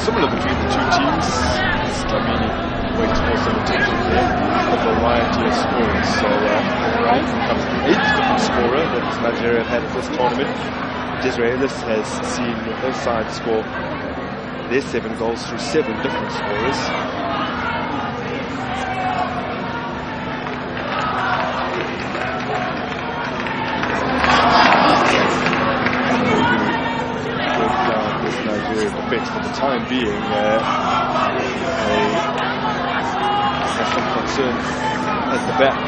similar between the two teams? Stamini waits for some attention there. The variety of scorers. So right comes the 8th different scorer that Nigeria have had at this tournament. Disraelis has seen her side score their 7 goals through 7 different scorers. Defense for the time being has some concerns at the back.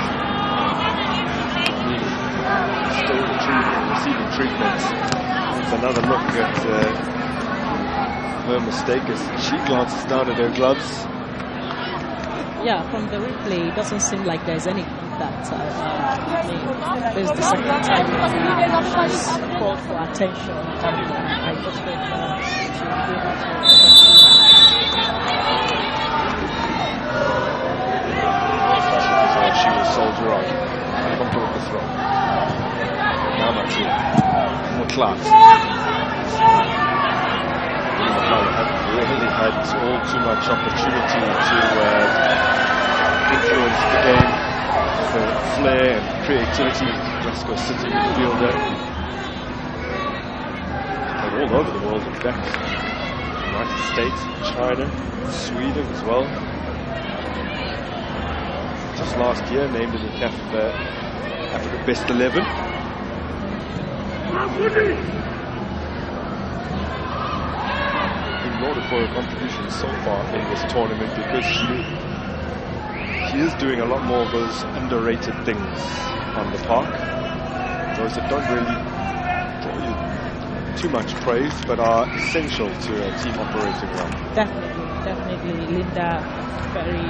Still receiving treatment. It's another look at her mistake as she glances down at her gloves. Yeah, from the replay, it doesn't seem like there's any that this is the second time she's called for attention, and I just hope she will be able to she will soldier on. Come to the throw. Now Matu. McClark. Really had all too much opportunity to influence the game. The flair and creativity, Glasgow City midfielder. And all over the world, in fact. United States, China, Sweden as well. Just last year, named in the CAF Africa Best 11. In order for her contributions so far in this tournament, because she is doing a lot more of those underrated things on the park. Those that don't really draw you too much praise, but are essential to a team operating well. Definitely. Linda, very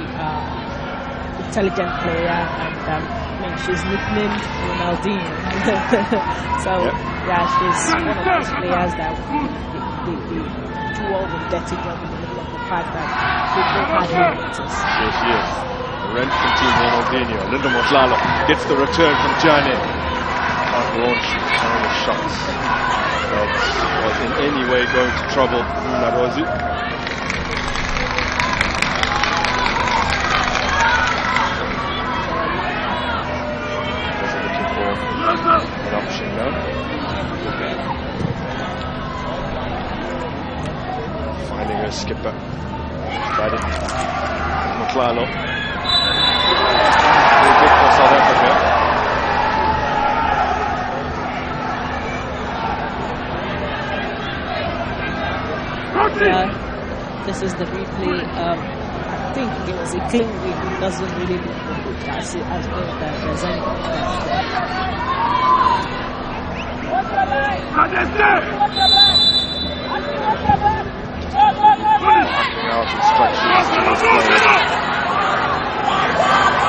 intelligent player, and she's nicknamed Ronaldinho. So, yeah, she's one of those players that they do all the dirty job in the middle of the park that people hardly notice. Yes, she is. Rent from Team Ronaldinho. Linda Motlalo gets the return from Jane. Launch kind of shots that was in any way going to trouble Narozi. Looking for an option now. Finding her skipper. Got it. Motlalo. Good for South Africa. This is the replay. I think it was a clean win. It doesn't really look good as though that there's any confidence there. Out instructions to this player.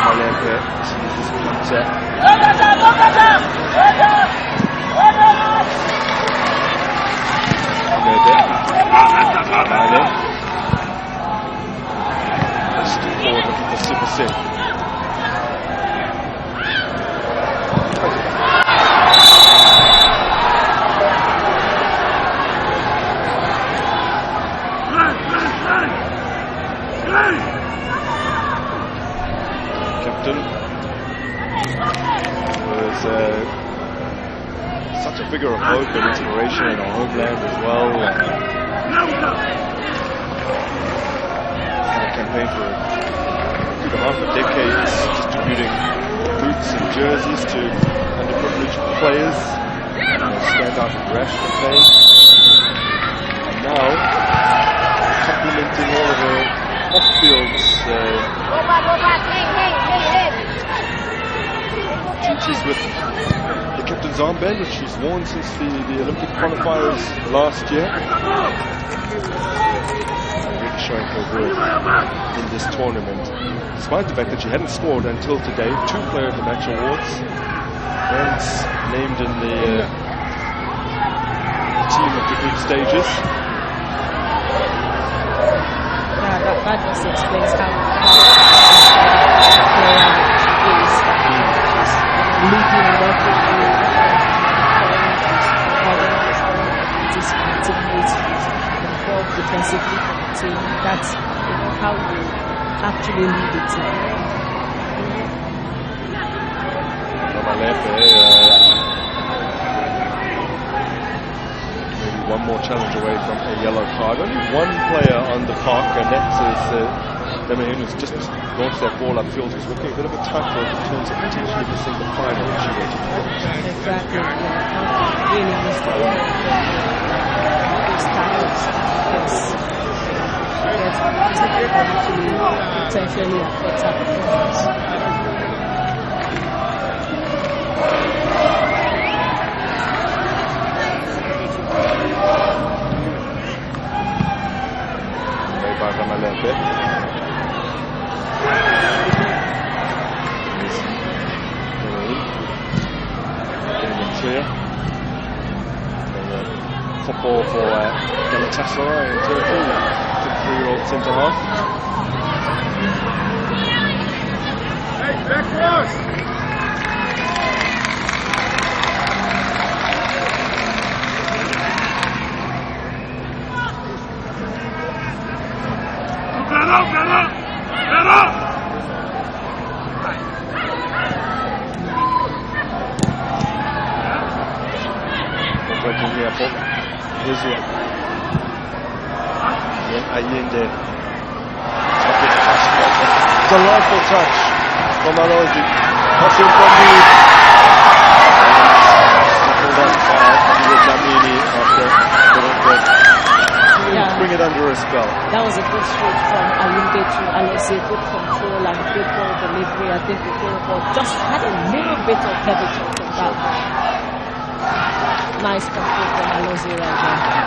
Malembe sees this punter. Still forward looking for Super Sim. Captain was such a figure of hope and inspiration in our homeland as well. Had a campaign for a good half a decade distributing boots and jerseys to underprivileged players. Stand out in rash campaign. And now, complementing all of her off-fields duties with the captain's armband, which she's worn since the Olympic qualifiers last year. Really showing her worth in this tournament, despite the fact that she hadn't scored until today. 2 Player of the Match awards, and named in the team of the group stages. Yeah, that just explains how is leading and working his teammates involved defensively for the team. That's how you actually lead the team. Maybe one more challenge away from a yellow card. Only one player on the park, and that is Demahin, who's just launched that ball upfield. Who's looking a bit of a tightrope in terms of potentially missing the final if she were to do it. Exactly. Really missed the those tackles. Yes. Actually potentially affect her performance. By Ramalepe. Getting it clear. Football for Galatasaray in Turkey, 53-year-old centre half. Hey, back cross! Working here for Israel. Then Allende. Delightful touch from Alozi. Passing from the tackled up by Zamini after bring it under a spell. That was a good stroke from Allende to Alozi. Good control and good ball delivery. I think the goalkeeper just had a little bit of curvature from that. Nice control from Alozi right there.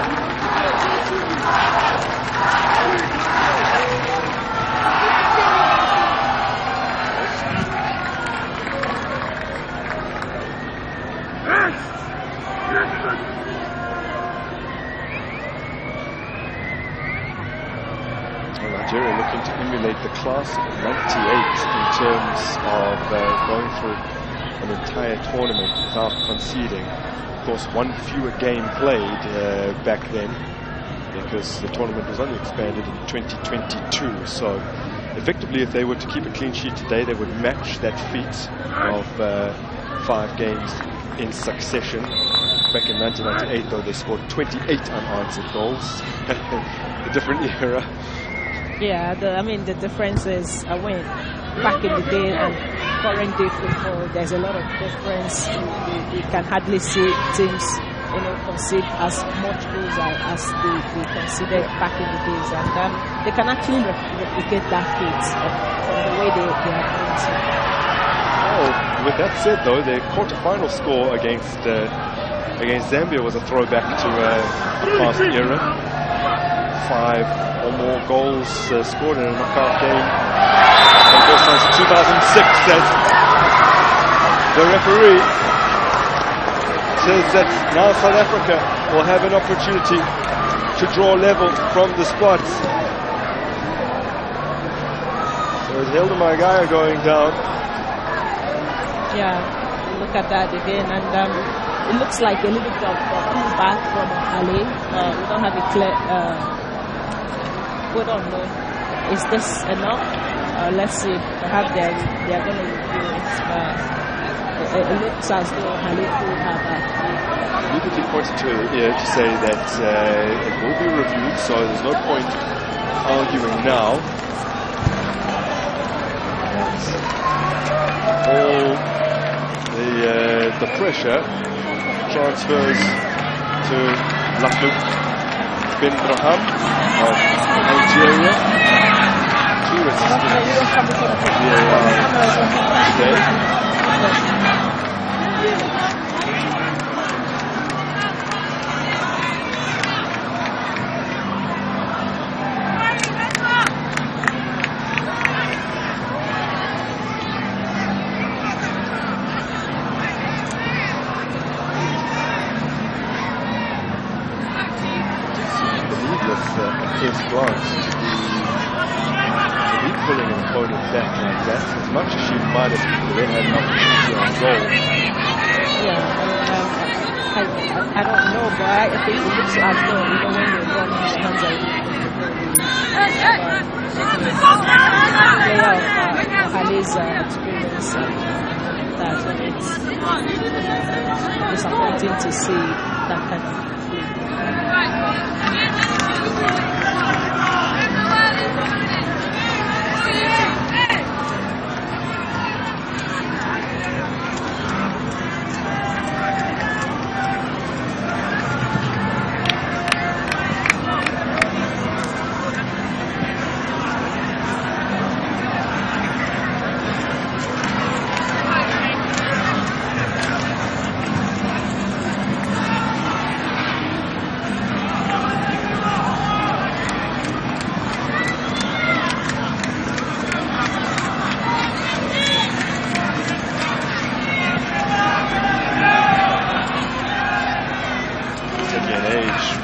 Nigeria looking to emulate the class of '98 in terms of going through an entire tournament without conceding. Of course, one fewer game played back then, because the tournament was only expanded in 2022. So effectively, if they were to keep a clean sheet today, they would match that feat of 5 games in succession. Back in 1998, though, they scored 28 unanswered goals. A different era. Yeah, the difference is a win. Back in the day and current day football, there's a lot of difference. You can hardly see teams, concede as much goals as they conceded back in the days, and they can actually replicate that feat from the way they are playing. Oh, with that said, though, their quarter-final score against Zambia was a throwback to the past era. 5 or more goals scored in a knockout game. And goes down to 2006, as the referee says that now South Africa will have an opportunity to draw level from the spots. There's Hilda Maigaya going down. Yeah, look at that again, and it looks like a little bit of pullback from Ali. We don't have a clear. We don't know. Is this enough? Let's see. Perhaps they are going to review it. It looks as though Ali could have that. Immediately pointed to her ear to say that it will be reviewed, so there's no point arguing now. all the pressure transfers to Lafluk bin Braham of Algeria. 2 assistants. At first glance to be pulling an opponent back like that, as much as she might have then had an opportunity on goal. I don't know, but I think it looks as though when they run his hands are player of Ali's experience, that it's disappointing to see that kind of play.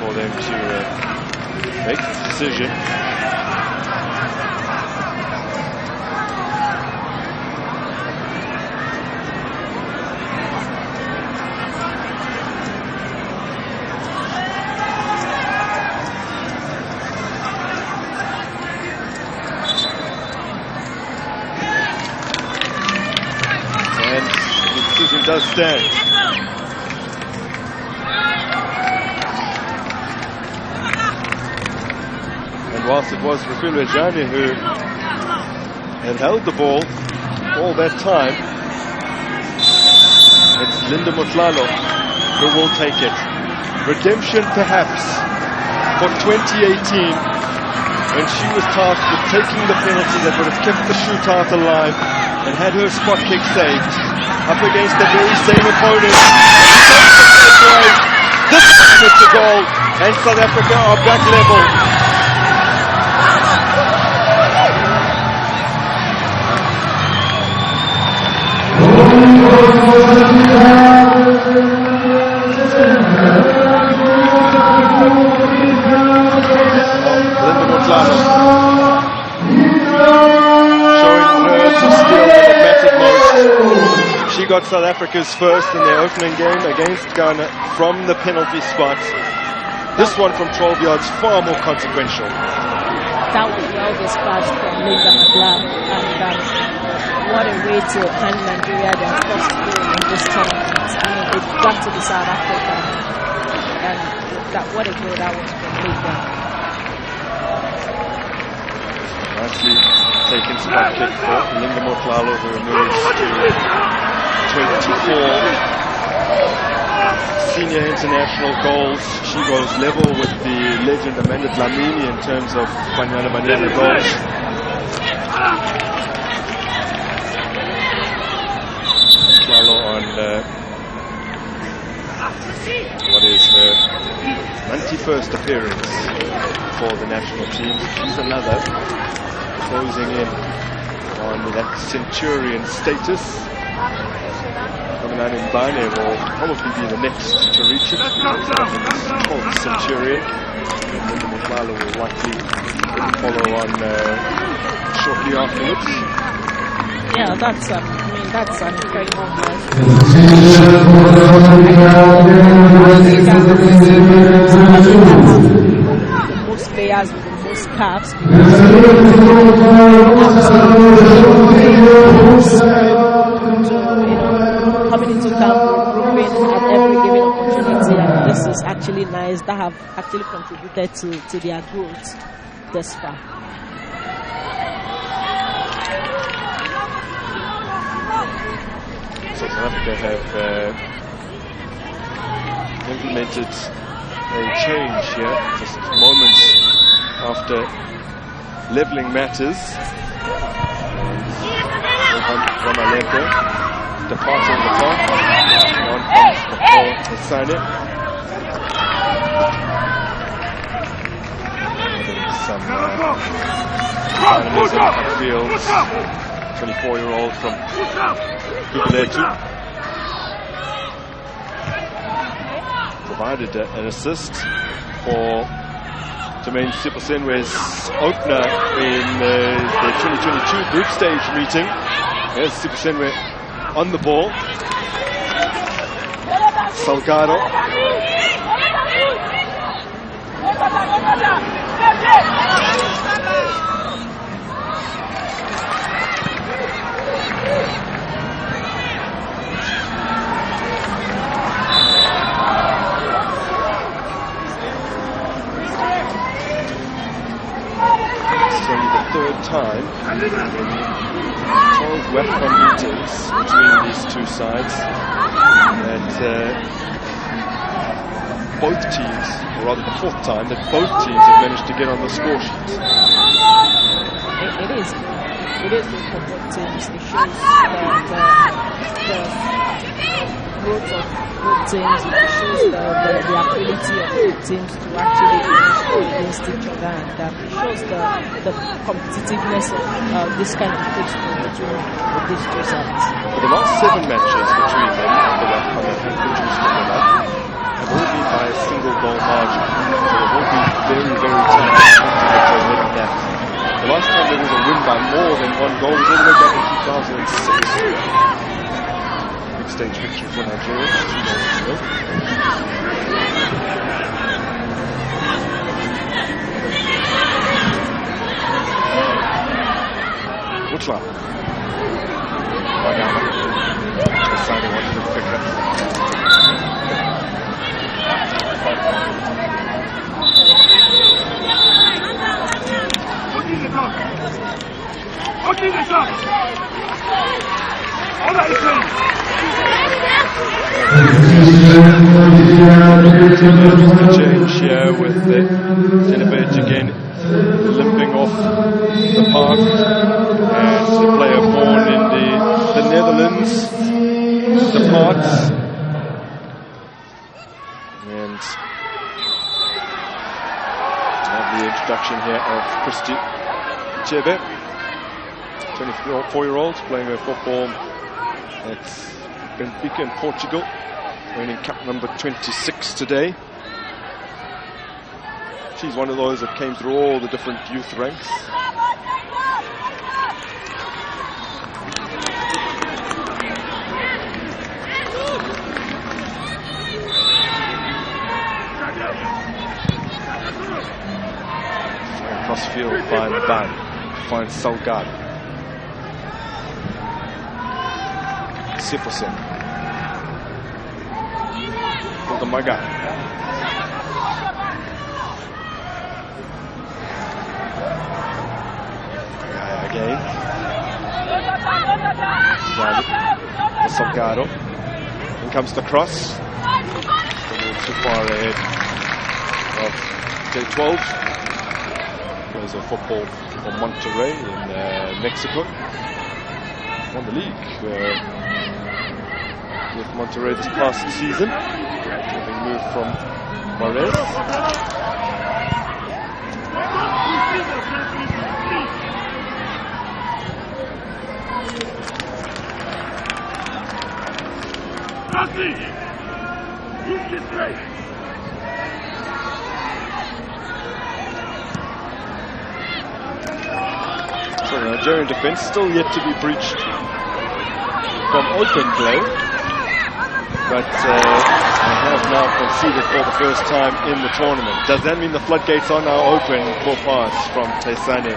For them to make the decision. And the decision does stand. Whilst it was Rafil Rejani who had held the ball all that time, it's Linda Motlalo who will take it. Redemption perhaps for 2018, when she was tasked with taking the penalty that would have kept the shootout alive and had her spot kick saved up against the very same opponent. This time it's a goal, and South Africa are back level. Linda Motlano showing her skill in the most. She got South Africa's first in their opening game against Ghana from the penalty spot. This one from 12 yards, far more consequential. That was well dispatched from Linda Motlano, and what a way to hand Nigeria their first goal in this tournament. I mean, it got to the South Africa, and what a goal that was from Linda. Nicely taken spot kick for Linda Motlalo, who moves to 24 senior international goals. She goes level with the legend Amanda Dlamini in terms of Banyana Banyana goals. Motlalo on what is her 91st appearance for the national team. She's another closing in on that Centurion status. Kamelani Mbane will probably be the next to reach it. Called Centurion. And Linda Motlalo will likely follow on shortly afterwards. Yeah, that's an incredible match. The most players with the most caps. Coming into camp, improving at every given opportunity, and this is actually nice. That have actually contributed to their growth thus far. South Africa have implemented a change here, just moments after leveling matters. Romalenko departing the park. On comes Hesane. Some dynamism on the field. 24-year-old from Guguletu provided an assist for Jermaine Siposenwe's opener in the 2022 group stage meeting. There's Siposenwe on the ball. Salgado. It's only the third time in 12 WAFCON meetings between these two sides that both teams, or rather the fourth time, that both teams have managed to get on the score sheet. It is good for both teams. It shows the growth of both teams. It shows the ability of both teams to actually score against each other, and it shows the competitiveness of this kind of football between these two sides. For the last 7 matches between them, the WAFCON have produced them up, have all been by a single goal margin. So they've all been very, very tight on that. The last time there was a win by more than 1 goal was all the way back in 2006. Big stage victory for Nigeria, 2-0. Which one? Wagama. Deciding what to pick up. Change here with Denebert again limping off the park, and the player born in the Netherlands departs, and have the introduction here of Christy Chebe, 24-year-old playing her football at Benfica in Portugal, winning cap number 26 today. She's one of those that came through all the different youth ranks. Cross field by Ban, finds Salgado. Siposen. Maga. Again. Salgado. In comes the cross. Too far ahead of J12. There's a football from Monterrey in Mexico. Won the league with Monterrey this past season. Having moved from Juarez. So the Nigerian defense still yet to be breached from open play, but they have now conceded for the first time in the tournament. Does that mean the floodgates are now open for pass from Hesane?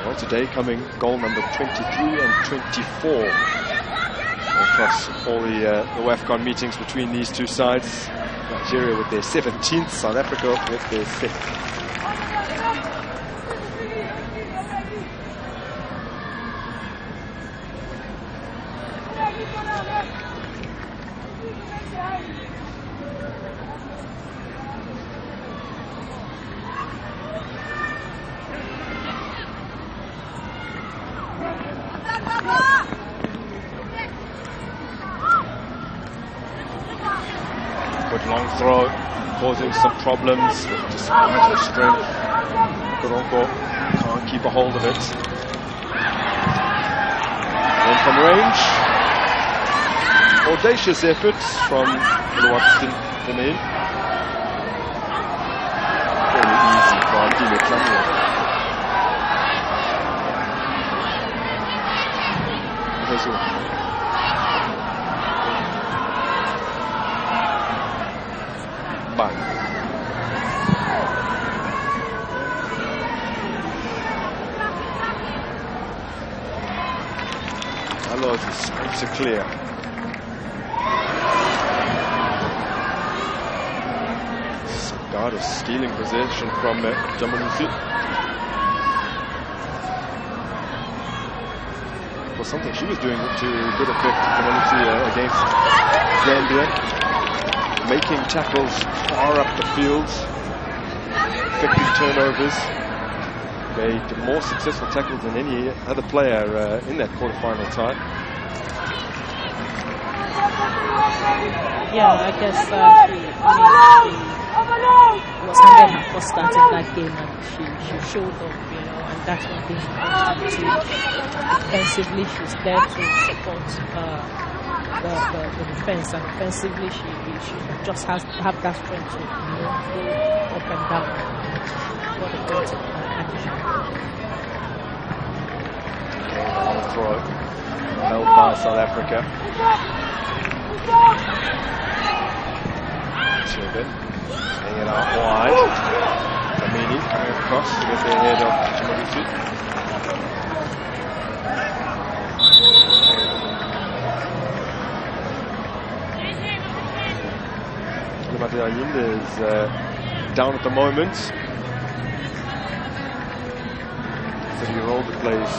Well, today coming goal number 23 and 24 across all the WAFCON meetings between these two sides. Nigeria with their 17th, South Africa with their 5th. Good long throw, causing some problems with just mental strength. Koronko can't keep a hold of it. And from range, audacious efforts from WAFCON. Very easy for Andile Klamia. Bang. Allows the scrapes are clear. Sagard is stealing possession from Jamalusi. Was something she was doing to good effect, Jamalusi, against Zambia. Making tackles far up the field, effective turnovers, made more successful tackles than any other player in that quarterfinal tie. Yeah, I guess she was under her first start in that game, and she showed up, and that's one thing she wants to do. Defensively, she's there to support the defense, and offensively she just has to have that strength to go up and down for the great addition. Long throw held by South Africa. Chilbert hanging out wide. Kamini coming across to get the head of Jamalusi. Ayinde is down at the moment. 30-year-old that plays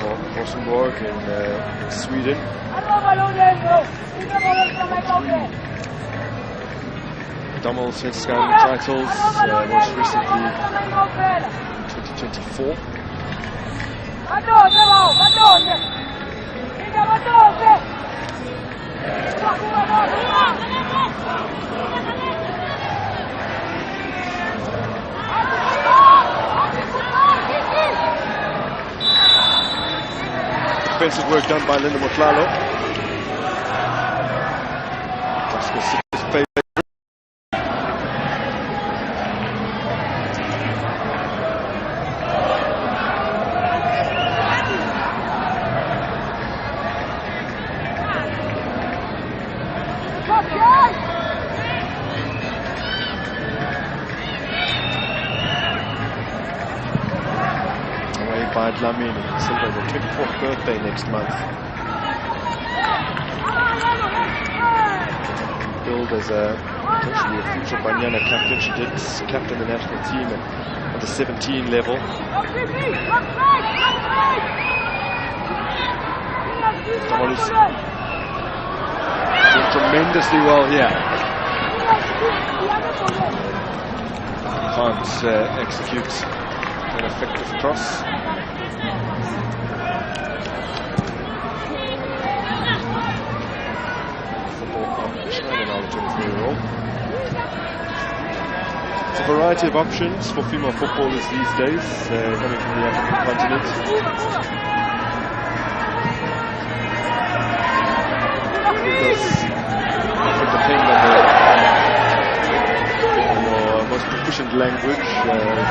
for Rosenborg in Sweden. Double Svenska titles, most recently 2024. Defensive work done by Linda Motlalo. By Dlamini, celebrating their 24th birthday next month. Billed as potentially a future Banyana captain. She did captain the national team at the 17 level. Doing tremendously well here. Can't execute an effective cross. It's a variety of options for female footballers these days, coming from the African continent. It does often depend on your most proficient language.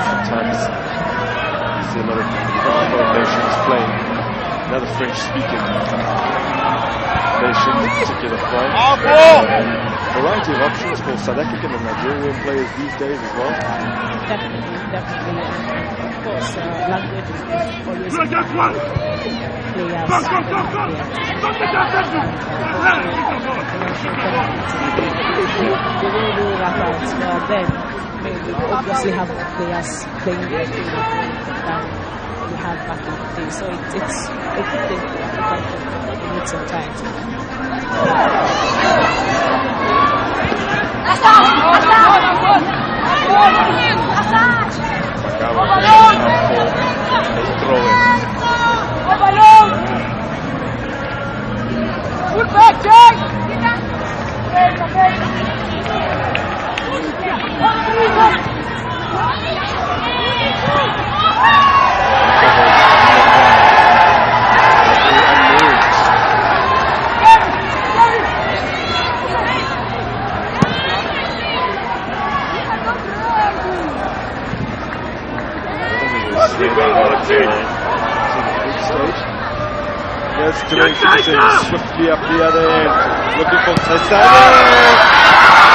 Sometimes you see a lot of nations playing another French-speaking nation, in particular France. variety of options for South African and Nigerian players these days as well. Definitely. Of course, language is always players. They will do rackouts, then maybe obviously have players playing their game than we had back in the day. So it's a good thing for African football, but we need some time. Yes, Jermaine Simpson swiftly up the other end, looking for Sasane.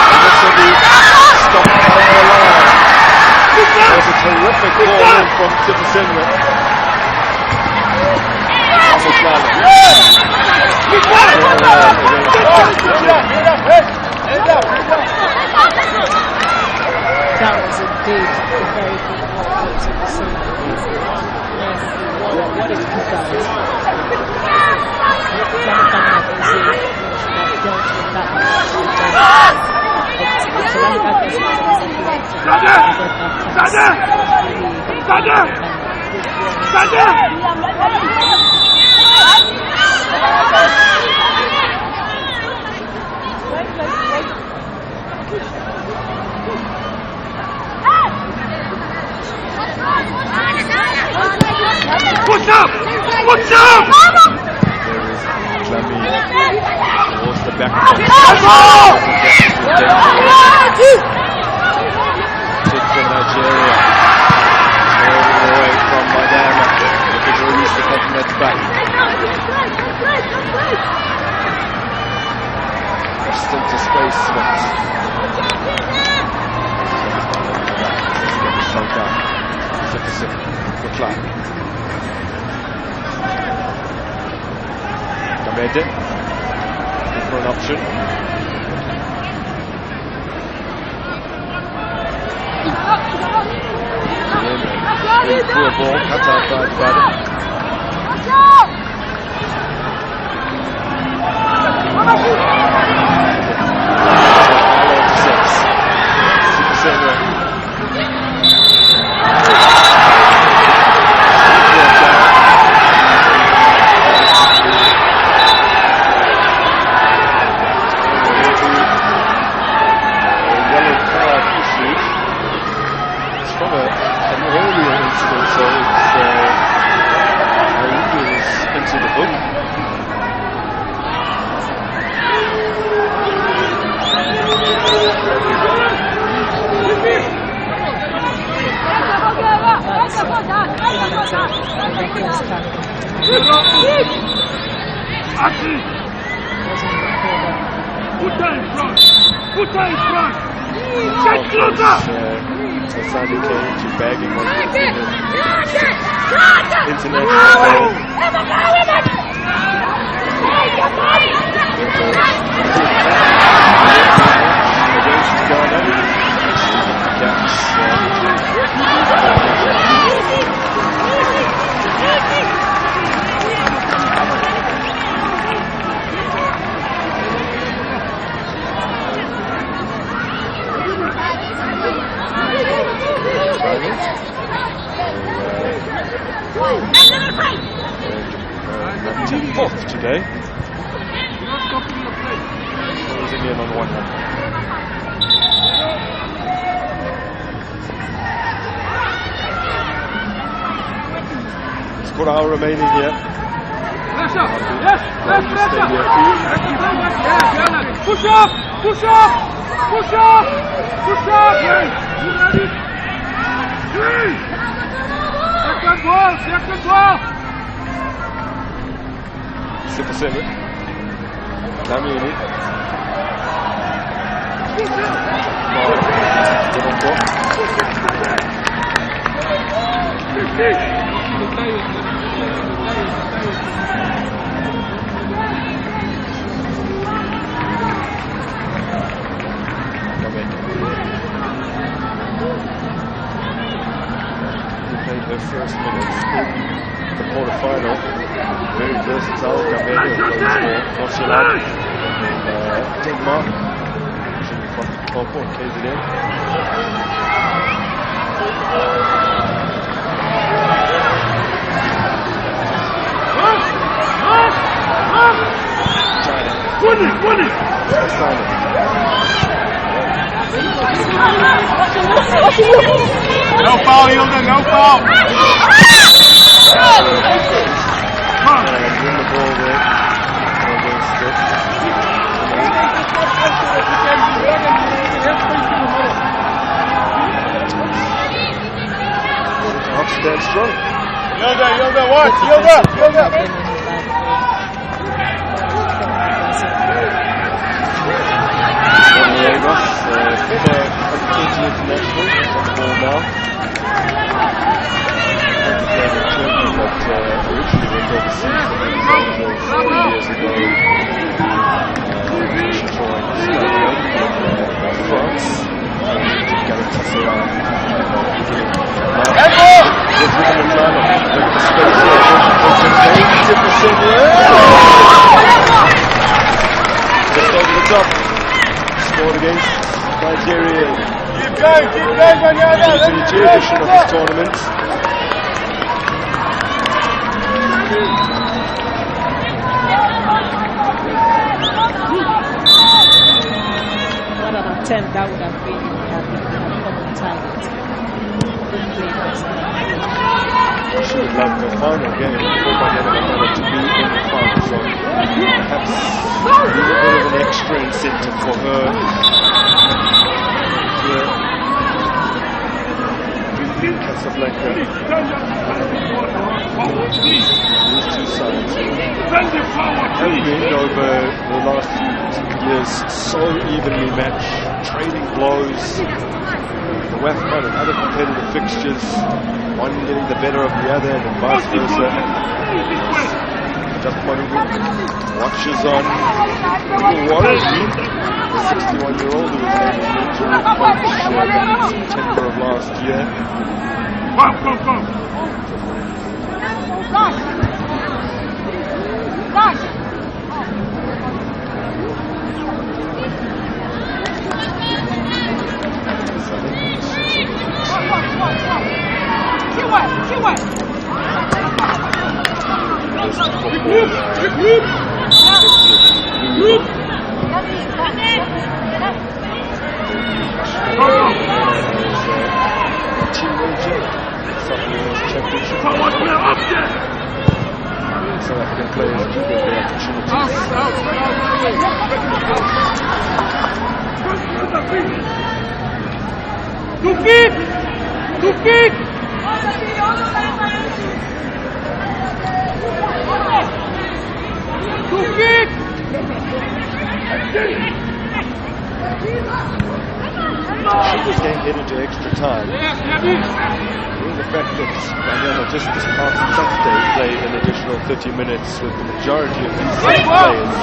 And this will be stopped by the line. There's a terrific ball in from Simpson. That was indeed a very good ball from Simpson. What a good guy. What's up? What's up? Tlami towards the back to Nigeria. All the way from Madama. Looking to release the continent back. Just into space, but shut down. For Clark. Kamede for an option. Through a ball, cut out by the battle. Today. Closing in on 100. It's 4 hours remaining here. Push up! Push up! Push up! Push up! Push up! You ready? 3! Second ball! Super 7. Lamini. Played her first minutes in the quarterfinal. Very versatile. Gambino plays for Nordsjælland in Denmark. Originally from Topo and KZN. No foul, Hilda, no foul. And win the ball there. Against it. Up stand strong. Hilda, watch, Hilda. Ramos, former Under-20 international, on the ball now. But originally went overseas for the Angels 3 years ago. She joined France. Galatasaray. Just over the top. Scored against Nigeria. Keep going, Banyana. The G edition of this tournament. 10, that would have been a common target. She would love the final game for Banyana to be in the final, so perhaps a little bit of an extra incentive for her to beat Casablanca. These two sides have been over the last few years so evenly matched, trading blows, the WAFCON and other competitive fixtures, one getting the better of the other and vice versa. Just one watches on Warren, the 61-year-old who was named injury coach in September of last year. South African players do get the Should this game get into extra time, given the fact that Banyana just this past Saturday played an additional 30 minutes with the majority of these same players,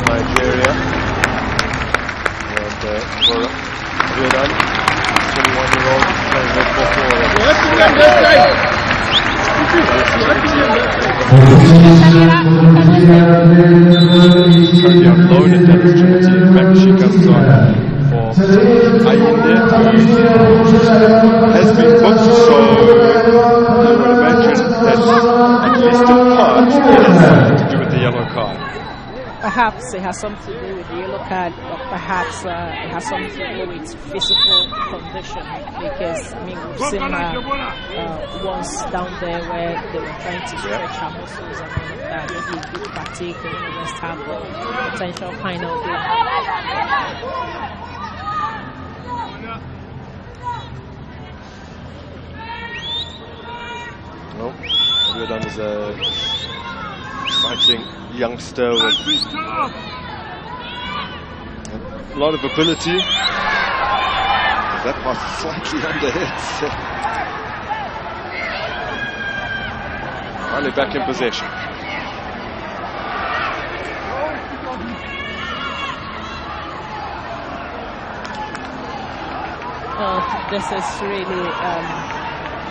Nigeria and for Jordan, 21-year-old playing with currently uploaded that is Trinity. In fact, she comes on for Ayinde, has been booked, so I would imagine that at least in part it has something to do with the yellow card. Perhaps it has something to do with the yellow card, but perhaps it has something to do with physical condition, because I mean we've seen her once down there where they were trying to stretch her muscles and all of that. Maybe a bit fatigue in the West Ham potential final game. Well, Riordan is a exciting youngster with a lot of ability. That pass is slightly underhit. Finally back in possession. This is really,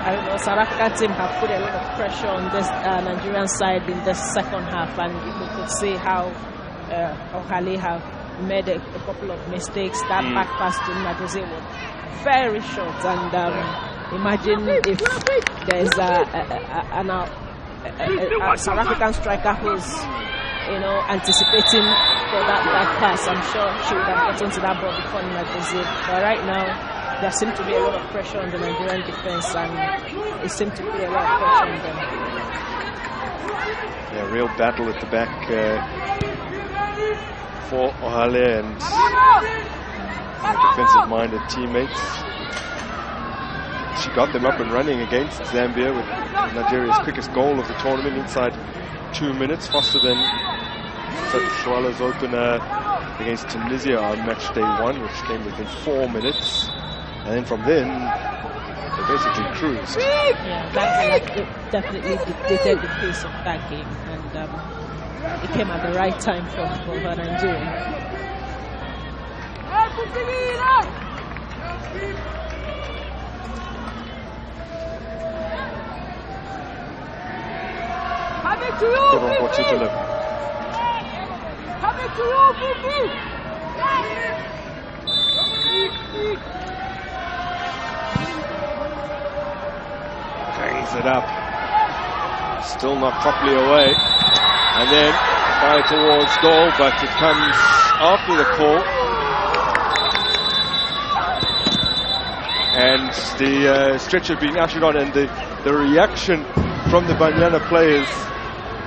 I don't know, South Africa team have put a lot of pressure on this Nigerian side in the second half, and you could see how Ohale have made a couple of mistakes. That back pass to Nadozie was very short, and imagine if there's a South African striker who's, you know, anticipating for that back pass. I'm sure she would have gotten to that ball before Nadozie. But right now, there seems to be a lot of pressure on the Nigerian defense, and it seems to be a lot of pressure on them. Yeah, real battle at the back for Ohale and defensive-minded teammates. She got them up and running against Zambia with Nigeria's quickest goal of the tournament inside 2 minutes, faster than Satshwala's opener against Tunisia on match day 1, which came within 4 minutes. And then from then, they basically cruised. Yeah, that definitely dictated the pace of that game, and it came at the right time for Nigeria. Coming to Hangs it up. Still not properly away. And then fire towards goal, but it comes after the call. And the stretcher being ushered on, and the reaction from the Banyana players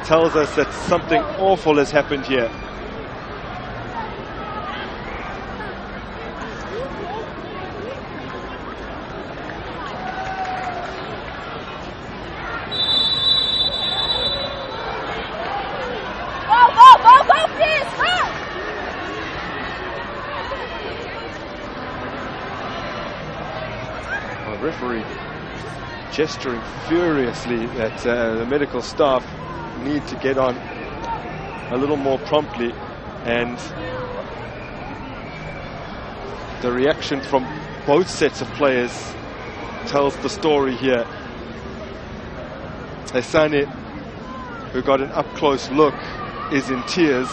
tells us that something awful has happened here. The referee gesturing furiously that the medical staff need to get on a little more promptly, and the reaction from both sets of players tells the story here. Esane, who got an up-close look, is in tears.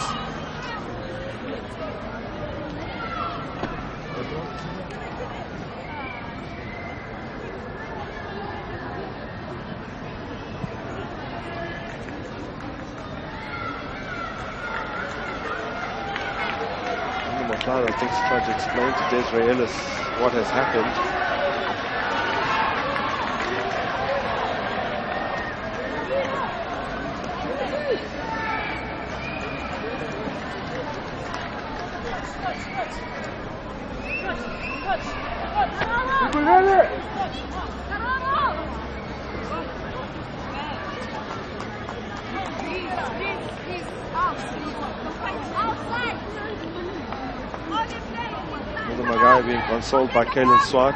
I think he's trying to explain to Desiree Ellis what has happened. Being consoled by Kaylin Swart.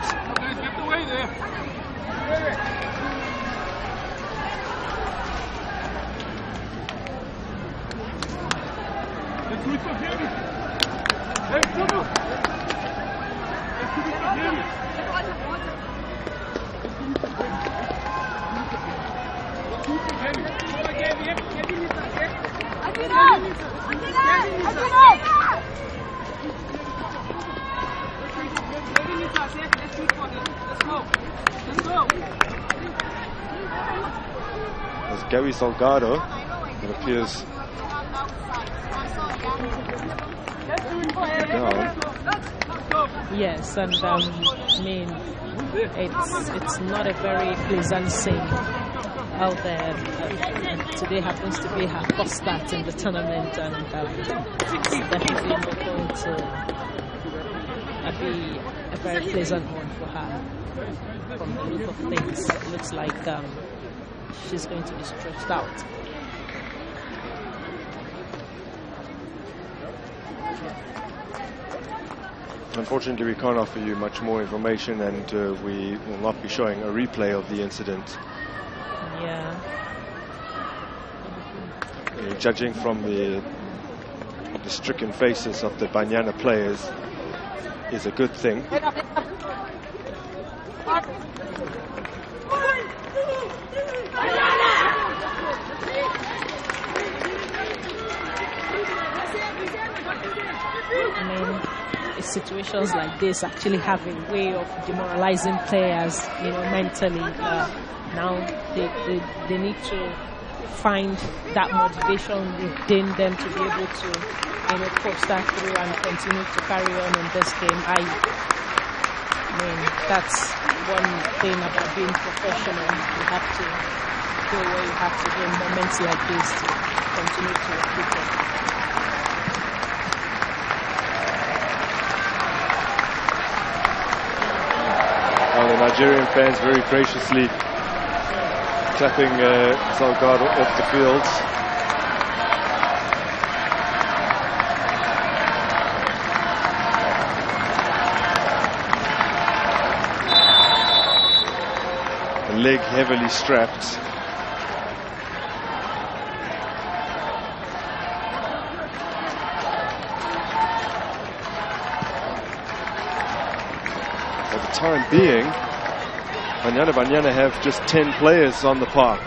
As Gary Salgado, it appears down. Yes, and I mean, it's not a very pleasant scene out there. Today happens to be her first start in the tournament, and it's definitely not going to be a very pleasant one for her. From the look of things, it looks like she's going to be stretched out. Unfortunately, we can't offer you much more information, and we will not be showing a replay of the incident. Yeah. Judging from the stricken faces of the Banyana players is a good thing. I mean, situations like this actually have a way of demoralizing players, you know, mentally. Now they need to find that motivation within them to be able to, you know, push that through and continue to carry on in this game. I mean, that's one thing about being professional. You have to go where you have to go in moments like this to continue to keep it. The Nigerian fans very graciously clapping Salgado off the field. The leg heavily strapped. For the time being, Banyana have just 10 players on the park.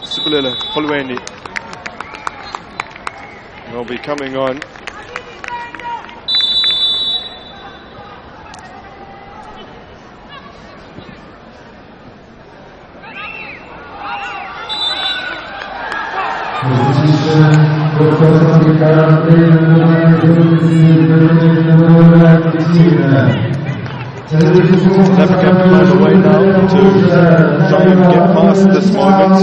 Sibulele Polweni will be coming on. South Africa have to find a way now to try and get past this moment. Of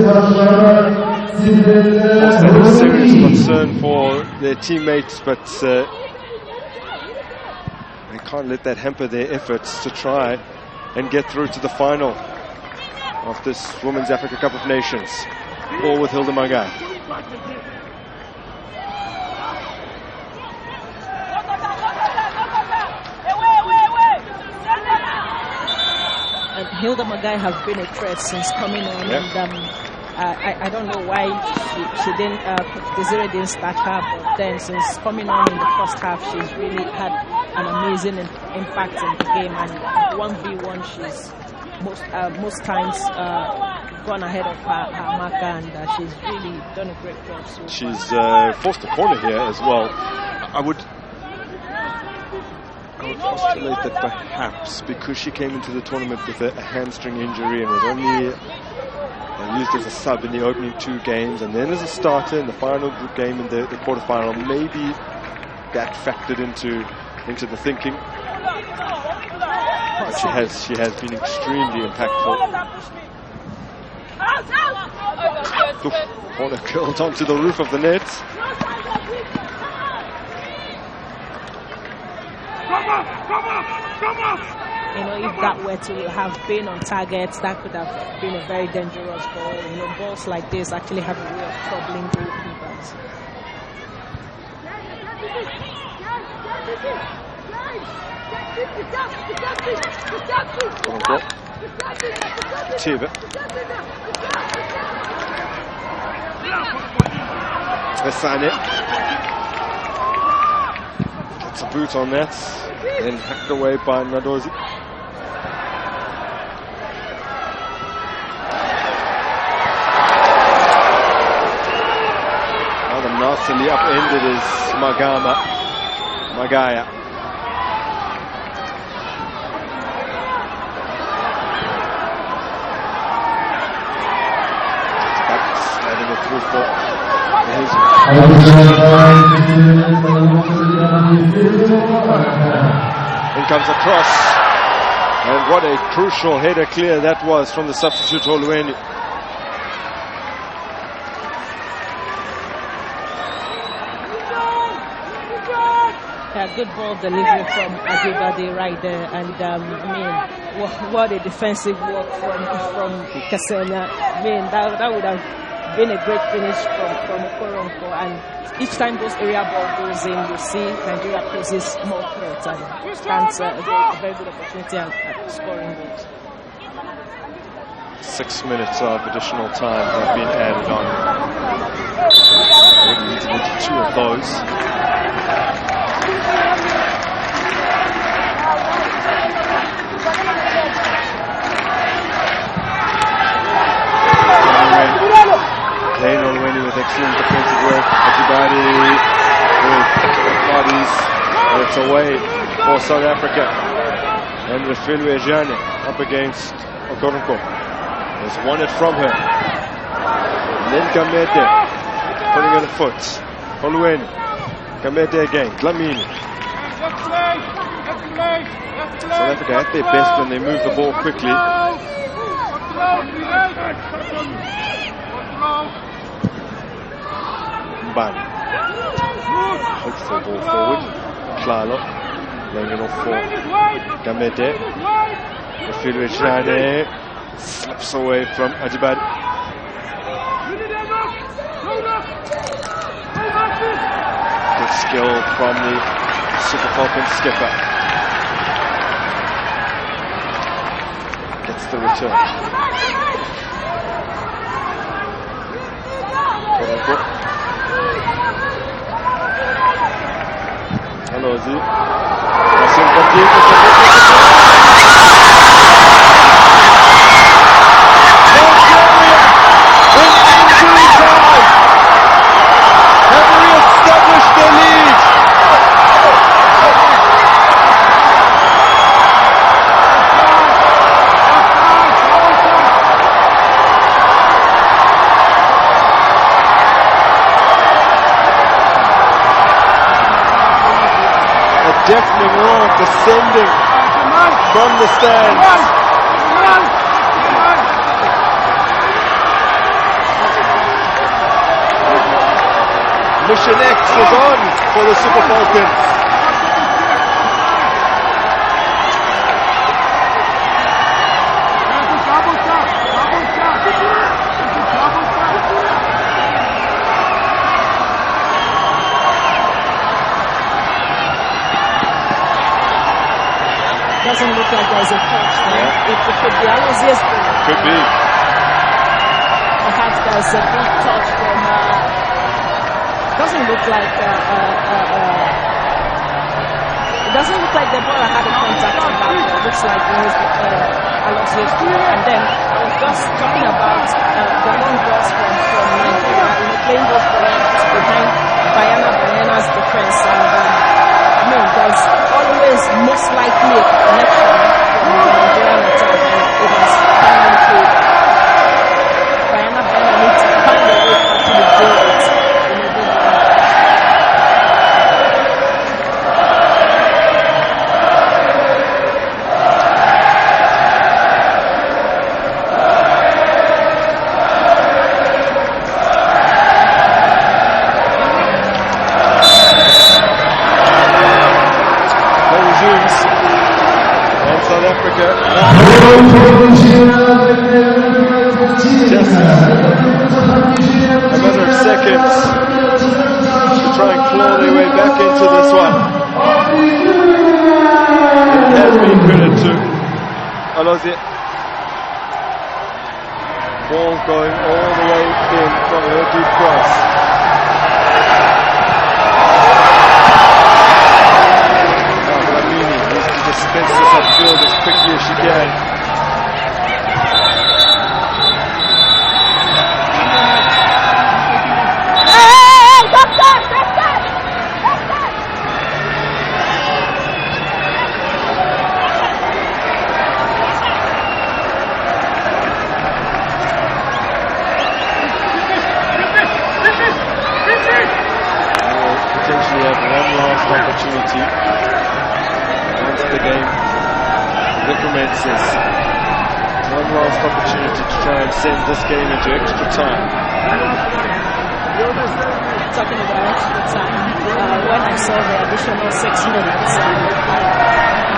course, that is serious concern for their teammates, but they can't let that hamper their efforts to try and get through to the final of this Women's Africa Cup of Nations. All with Hilda Magai. Hilda Magai has been a threat since coming on, yep. And I don't know why she didn't, Desiree didn't start her, but then since coming on in the first half, she's really had an amazing impact in the game, and 1v1 she's most times gone ahead of her marker, and she's really done a great job. So she's forced a corner here as well. I would postulate that perhaps because she came into the tournament with a hamstring injury and was only used as a sub in the opening 2 games and then as a starter in the final group game in the quarterfinal, maybe that factored into the thinking. But she has been extremely impactful. Corner curled onto the roof of the net. You know, if that were to have been on target, that could have been a very dangerous ball. You know, balls like this actually have a way of troubling goalkeepers. Vesane gets a boot on that, then hacked away by Nadozi. Now the nastily upended is Magaya. putting it through for his. In comes a cross, and what a crucial header clear that was from the substitute Oluweni. Good ball delivery from Adibade right there, and I mean, what a defensive work from Kasena. I mean, that would have been a great finish from Okoronko, and each time those area ball goes in, you see Nigeria poses more threats and stands a very good opportunity at scoring goals. 6 minutes of additional time have been added on. We're leading into 2 of those. Plain Oluweni with excellent defensive work. Ajibade with bodies. It's away for South Africa. And Refilwe Jane up against Okoronko. Has won it from her. And then Gamete putting in a foot. Oluweni. Gamete again. Dlamini. South Africa at their best when they move the ball quickly. Mbani. Looks for ball forward. Klalo. Laying it off for Gamete. Refilwe Jane slips away from Ajibade. Good skill from the Super Falcon skipper. Gets the return. Hello, Z. Deafening roar descending from the stands. Mission X is on for the Super Falcons. Doesn't look like there's a touch there. It could be Alozier's ball. Could be. Perhaps there's a big touch from. Doesn't look like. It doesn't look like the ball had a contact on that ball. It looks like it was Alozier's ball. And then I was just talking about the long balls from Nigeria. Playing those balls behind Bayana's defense. And there's always most likely a connection from the Nigerian attack, and it has come into Bayana needs to find a way to actually do it in a good way. South Africa. Just a matter of seconds to try and claw their way back into this one. It has been credit to Alozie. Ball going all the way in from her deep cross. Dispense this upfield as quickly as she can. last opportunity. Once the game recommences. One last opportunity to try and send this game into extra time. Talking about extra time, when I saw the additional 6 minutes, I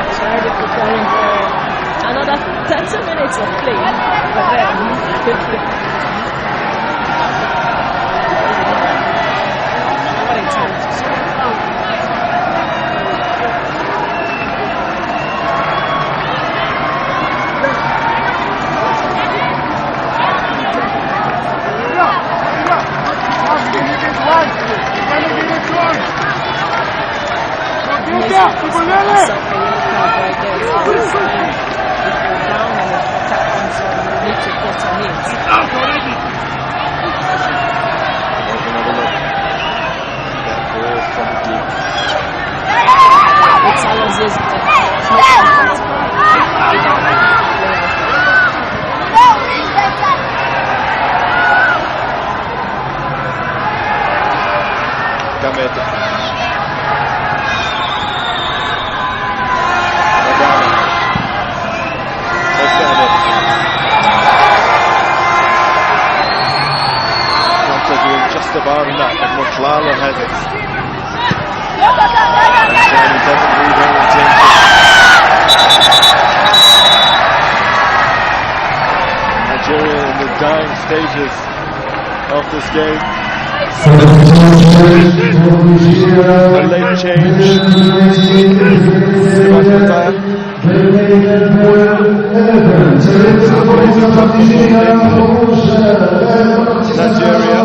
was already preparing for another 30 minutes of play. But then, what a time to score. Just about enough, and Motlala has it. And Johnny doesn't leave any attention. Nigeria in the dying stages of this game. A late change. Nigeria.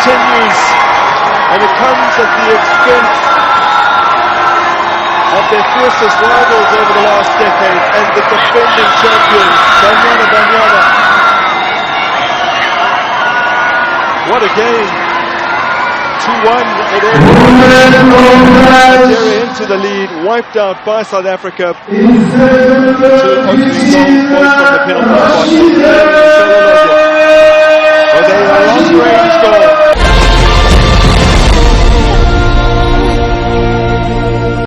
Continues, and it comes at the expense of their fiercest rivals over the last decade and the defending champions, Banyana. What a game! 2-1 it ended. Nigeria into the lead, wiped out by South Africa. 2 opening goals, both from the penalty spot.